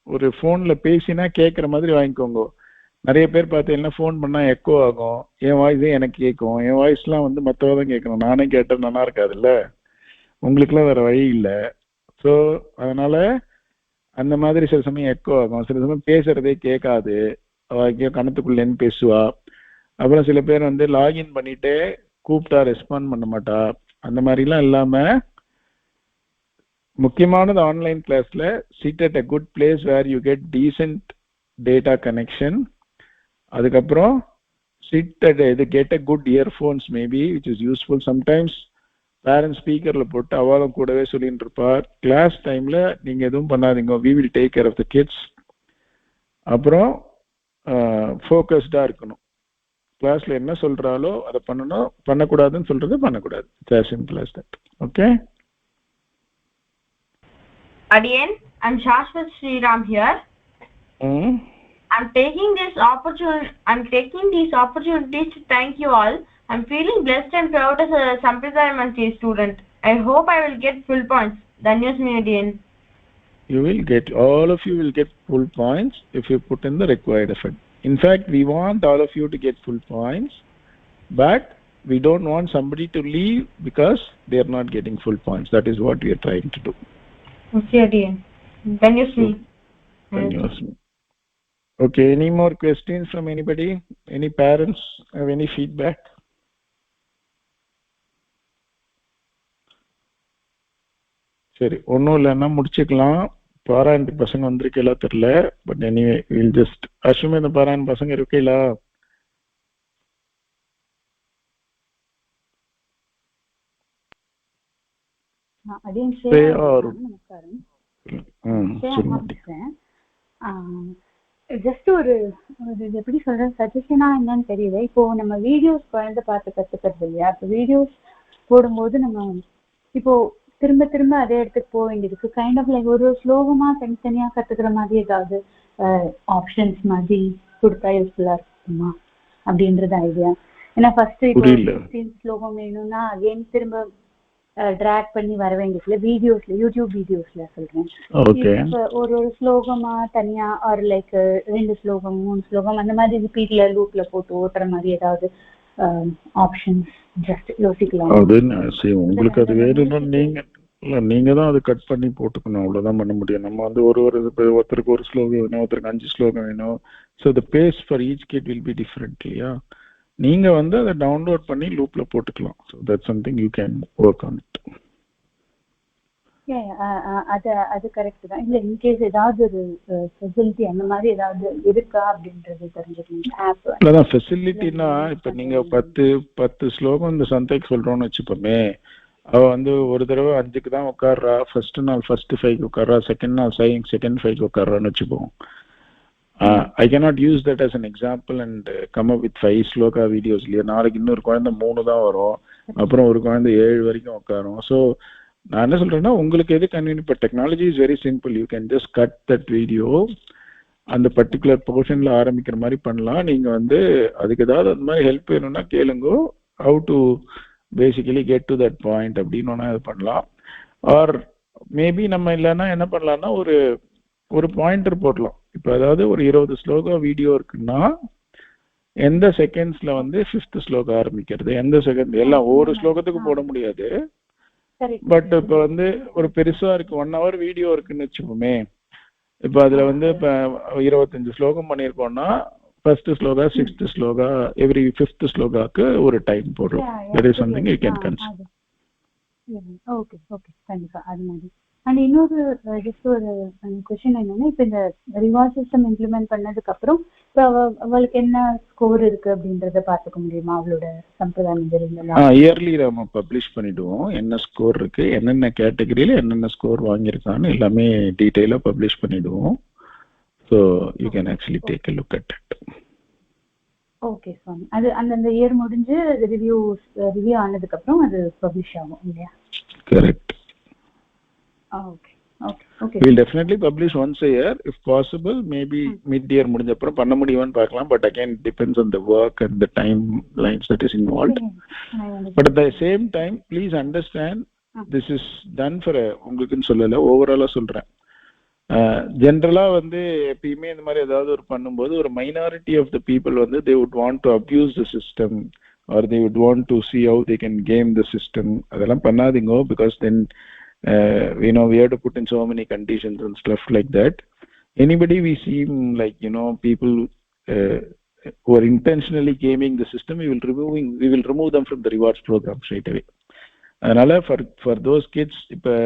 ஒரு போன்ல பேசினா கேட்கற மாதிரி வாங்கிக்கோங்க. நிறைய பேர் பார்த்தீங்கன்னா ஃபோன் பண்ணா எக்கோ ஆகும், என் வாய்ஸே எனக்கு கேட்கும். என் வாய்ஸ்லாம் வந்து மற்றவங்க தான் கேட்கணும், நானே கேட்டால் நல்லா இருக்காதுல்ல, உங்களுக்குலாம் வேற வழி இல்லை. ஸோ அதனால அந்த மாதிரி சில சமயம் எக்கோ ஆகும், சில சமயம் பேசுறதே கேட்காது, அவ கணத்துக்குள்ளேன்னு பேசுவா. அப்புறம் சில பேர் வந்து லாகின் பண்ணிட்டு கூப்பிட்டா ரெஸ்பாண்ட் பண்ண மாட்டா. அந்த மாதிரிலாம் இல்லாம முக்கியமானது ஆன்லைன் கிளாஸ்ல sit at a good place where you get decent data connection. அதுக்கப்புறம் சிட் அட் இது get a good earphones maybe which is useful. Sometimes parents ஸ்பீக்கர்ல போட்டு அவளும் கூடவே சொல்லிட்டு இருப்பார். கிளாஸ் டைம்ல நீங்க எதுவும் பண்ணாதீங்க, we will take care of the kids. அப்புறம் ஃபோக்கஸ்டா இருக்கணும், கிளாஸ்ல என்ன சொல்றாலோ அதை பண்ணணும், பண்ணக்கூடாதுன்னு சொல்றது பண்ணக்கூடாது. It's as simple as that. Okay? Adiyan, I'm Shashwat Sriram here. I'm taking these opportunities to thank you all. I'm feeling blessed and proud as a Sampradaya Manchiri student. I hope I will get full points. Dhanyas me, Adiyan. You will get, all of you will get full points if you put in the required effort. In fact, we want all of you to get full points, but we don't want somebody to leave because they are not getting full points. That is what we are trying to do. Okay, Adiyan. Dhanyas me. Dhanyas me. Okay, any more questions from anybody? Any parents have any feedback? சரி, ஒன்றும் இல்லைன்னா முடிச்சுக்கலாம். பாராயணத்துக்கு பசங்க வந்திருக்கீங்களா தெரியல, but anyway will just assume இந்த பாராயண பசங்க இருக்கீங்களா? ஜஸ்ட் ஒரு எப்படி சொல்ற சஜஷனா என்னன்னு தெரியல. இப்போ நம்ம வீடியோஸ் குழந்தை பார்த்து கத்துக்கிறது இல்லையா, இப்போ வீடியோஸ் போடும்போது நம்ம இப்போ திரும்ப திரும்ப அதே இடத்துக்கு போக வேண்டியதுக்கு கைண்ட் ஆஃப் லைக் ஒரு ஸ்லோகமா தனித்தனியா கத்துக்கிற மாதிரி ஏதாவது ஆப்ஷன்ஸ் மாதிரி கொடுத்தா யூஸ்ஃபுல்லா இருக்குமா அப்படின்றது ஐடியா. ஏன்னா ஃபர்ஸ்ட் இப்போ 16 ஸ்லோகம் வேணும்னா அகைன் திரும்ப டிராக் பண்ணி வர வேண்டியதுல வீடியோஸ்ல யூடியூப் வீடியோஸ்ல சொல்றேன். ஒரு ஸ்லோகமா தனியா ஒரு லைக் 2 ஸ்லோகம் 3 ஸ்லோகம் அந்த மாதிரி ரிப்பீட்ல லூப்ல போட்டு ஓட்டுற மாதிரி ஏதாவது ஆப்ஷன்ஸ் ஜஸ்ட் யோசிக்கலாம். உங்களுக்கு அது வேணும்னா நீங்க தான் அது கட் பண்ணி போட்டுக்கணும், அவ்வளவுதான் பண்ண முடியும். நம்ம வந்து ஒருத்தருக்கு ஒரு ஸ்லோகம் வேணும், ஒருத்தருக்கு 5 ஸ்லோகம் வேணும். So the pace for each kid will be different இல்லையா. நீங்க வந்து அதை டவுன்லோட் பண்ணி லூப்ல போட்டுக்கலாம். So that's something you can work on it. அது கரெக்ட் தான். இல்ல இன்கேஸ் ஏதாவது ஒரு ஃபெசிலிட்டி அந்த மாதிரி ஏதாவது இருக்கா அப்படின்றது தெரிஞ்சுக்கணும். ஆப் இல்லதான் ஃபெசிலிட்டினா இப்ப நீங்க 10 ஸ்லோகம் இந்த சந்தைக்கு சொல்றோம்னு வச்சுப்போமே, அவ வந்து ஒரு தடவை 5க்கு தான் உட்கார்றா, ஃபர்ஸ்ட் நாள் ஃபர்ஸ்ட் 5க்கு உட்கார்றா, செகண்ட் நாள் செகண்ட் 5க்கு உட்கார்றான்னு வச்சுப்போம். I cannot use that as an example and come up with 5 shloka videos இல்லையா. நாளைக்கு இன்னொரு குழந்தை 3 தான் வரும், அப்புறம் ஒரு குழந்தை 7 வரைக்கும் உட்காரும். ஸோ நான் என்ன சொல்றேன்னா உங்களுக்கு எது கன்வீனியன்ட். இப்போ technology is very simple, you can just cut that video, அந்த பர்டிகுலர் போர்ஷன்ல ஆரம்பிக்கிற மாதிரி பண்ணலாம். நீங்க வந்து அதுக்கு ஏதாவது அந்த மாதிரி ஹெல்ப் வேணும்னா கேளுங்க, how to basically get to that point அப்படின்னு இது பண்ணலாம். ஆர் மேபி நம்ம இல்லைன்னா என்ன பண்ணலாம்னா ஒரு பாயிண்டர் போடலாம். இப்போ அதாவது ஒரு 20 ஸ்லோகா வீடியோ இருக்குன்னா எந்த செகண்ட்ஸ்ல வந்து 5th ஸ்லோகா ஆரம்பிக்கிறது, எந்த செகண்ட் எல்லாம் ஒவ்வொரு ஸ்லோகத்துக்கு போட முடியாது. பட் இப்போ வந்து ஒரு பெருசா இருக்கு 1 hour வீடியோ இருக்குன்னு வச்சுக்கோமே. இப்போ அதுல வந்து இப்போ 25 ஸ்லோகம் பண்ணியிருக்கோம்னா ஃபர்ஸ்ட் ஸ்லோகா 6th ஸ்லோகா எவ்ரி 5th ஸ்லோகாக்கு ஒரு டைம் போடுறோம். That is something you can consider. Okay okay கண்டிப்பா அது மாதிரி. அண்ட் இன்னொரு ஜஸ்ட் ஒரு கொஸ்டின் என்னன்னா, இப்போ இந்த ரிவார்ட் சிஸ்டம் இம்ப்ளிமெண்ட் பண்ணதுக்கு அப்புறம் இப்போ அவளுக்கு என்ன ஸ்கோர் இருக்கு அப்படின்றத பார்த்துக்க முடியுமா அவளோட சம்பிரதாயம்? இயர்லி நம்ம பப்ளிஷ் பண்ணிடுவோம். என்ன ஸ்கோர் இருக்கு, என்னென்ன கேட்டகரியில என்னென்ன ஸ்கோர் வாங்கியிருக்கான்னு எல்லாமே டீட்டெயிலா பப்ளிஷ் பண்ணிடுவோம். So you can actually take a look at it. Okay சுவாமி, அது அந்த இயர் முடிஞ்சு ரிவ்யூ ஆனதுக்கு அப்புறம் அது பப்ளிஷ் ஆகும் இல்லையா? Correct. Okay okay okay. We'll definitely publish once a year if possible. Maybe mid-year முடிஞ்ச அப்புறம் பண்ண முடியும்னு பார்க்கலாம். But again it depends on the work and the timelines that is involved. But at the same time, please understand this is done for உங்களுக்குன்னு சொல்லல, ஓவராலா சொல்றேன். ஜென்ரலா வந்து எப்பயுமே இந்த மாதிரி ஏதாவது ஒரு பண்ணும்போது ஒரு மைனாரிட்டி ஆஃப் த பீப்புள் வந்து they would want to abuse the system or they would want to see how they can game the system. அதெல்லாம் பண்ணாதீங்க, because then we have to put in so many conditions and stuff like that. Anybody we seem like people who are intentionally gaming the system, we will remove them from the rewards program straight away. அதனால for those kids இப்ப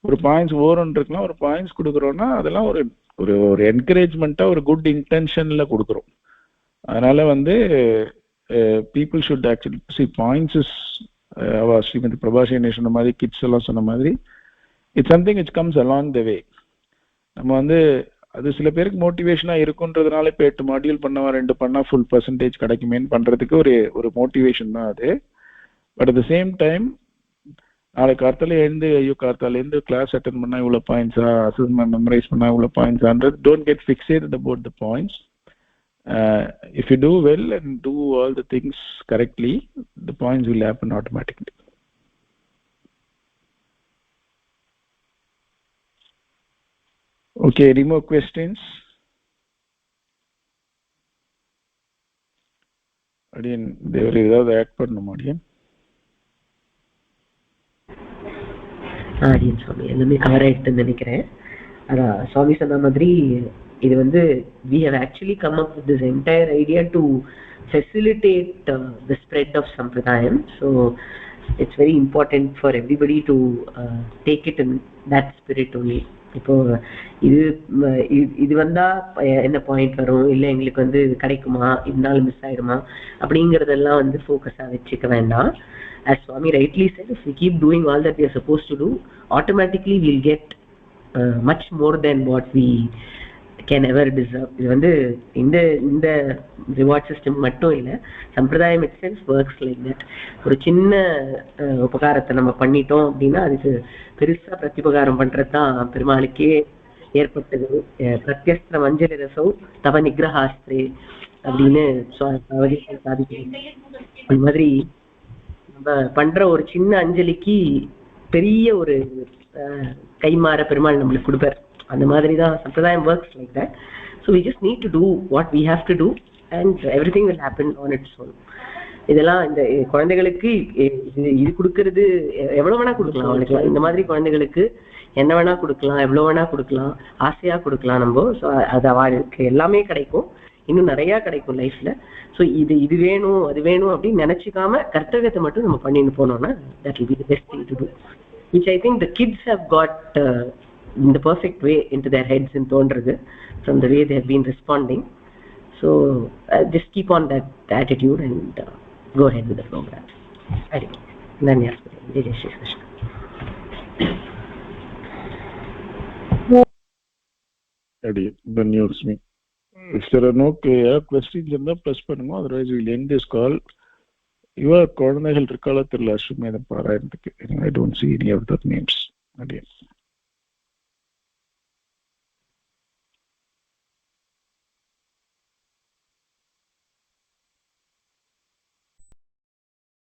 ஒரு points ஓவரன் இருக்கலாம், ஒரு points கொடுக்குறோம்னா அதெல்லாம் ஒரு என்கரேஜ்மெண்ட்டா ஒரு good இன்டென்ஷன்ல கொடுக்குறோம். அதனால வந்து people should actually see points is Srimathi பிரபாஷினி சொன்ன மாதிரி, கிட்ஸ் எல்லாம் சொன்ன மாதிரி, it's something which comes along the way. நம்ம வந்து அது சில பேருக்கு மோட்டிவேஷனா இருக்குன்றதுனால இப்போ 8 மாடியூல் பண்ணவா 2 பண்ணா ஃபுல் பர்சன்டேஜ் கிடைக்குமேன்னு பண்றதுக்கு ஒரு மோட்டிவேஷன் தான் அது. But at the same time நாளைக்கு கார்த்தால இருந்து கிளாஸ் அட்டன் பண்ணா இவ்வளோ பாயிண்ட்ஸா, அசஸ்மெண்ட் மெமரைஸ் பண்ணா இவ்வளோ பாயிண்ட்ஸான்றது don't get fixated about the points. If you do well and do all the things correctly, the points will happen automatically. Okay, any more questions? Again, they will either add பண்ணனும் again. சுவாமி எல்லாமே cover ஆயிடுதுன்னு நினைக்கிறேன். அதான் சுவாமி சொன்ன மாதிரி இது வந்து we have actually come up with this entire idea to facilitate the spread of sampradayam. So it's very important for everybody to take it in that spirit only. இப்போ இது வந்தா என்ன பாயிண்ட் வரும், இல்லை எங்களுக்கு வந்து இது கிடைக்குமா, இதனால மிஸ் ஆயிடுமா அப்படிங்கறதெல்லாம் வந்து ஃபோக்கஸா வச்சுக்க வேண்டாம். As Swami rightly said, if we keep doing all that we are supposed to do, automatically we'll get much more than what we can ever deserve. இது வந்து இந்த ரிவார்ட் சிஸ்டம் மட்டும் இல்லை, சம்பிரதாயம் itself works like that. ஒரு சின்ன உபகாரத்தை நம்ம பண்ணிட்டோம் அப்படின்னா அதுக்கு பெருசா பிரத்யுபகாரம் பண்றதுதான் பெருமாளுக்கே ஏற்பட்டது. பிரத்யஸ்திர மஞ்சள் ரசோ தவ நிகிரஹாஸ்திரே அப்படின்னு சாதிக்கிறேன். அந்த மாதிரி நம்ம பண்ற ஒரு சின்ன அஞ்சலிக்கு பெரிய ஒரு கைமாற பெருமாள் நம்மளுக்கு கொடுப்பார். அந்த மாதிரி தான் சம்பிரதாயம் works like that. So we just need to do what we have to do and everything will happen on its own. இதெல்லாம் இந்த குழந்தைகளுக்கு இது கொடுக்கறது எவ்வளவு வேணா கொடுக்கலாம் அவளுக்கு. இந்த மாதிரி குழந்தைகளுக்கு என்ன வேணா கொடுக்கலாம், எவ்வளவு வேணா கொடுக்கலாம், ஆசையா கொடுக்கலாம் நம்ம. ஸோ அது அவளுக்கு எல்லாமே கிடைக்கும், இன்னும் நிறைய கிடைக்கும் லைஃப்ல. ஸோ இது வேணும் அது வேணும் அப்படின்னு நினைச்சுக்காம கர்த்தவியத்தை மட்டும் நம்ம பண்ணிட்டு போனோம்னா that will be the best thing to do, which I think the kids have got in the perfect way into their heads and தோன்றது from the way they have been responding. So just keep on that attitude and go ahead with the program. Hari Dhanyas Jai Jai Shri Krishna. Hari Dhanyas me. If there are no questions இருந்தா press பண்ணுங்க, otherwise we will end this call. இவ குழந்தைகள் இருக்கால தெரியல அஸ்வமேத பாராயணத்துக்கு. I don't see any of the names.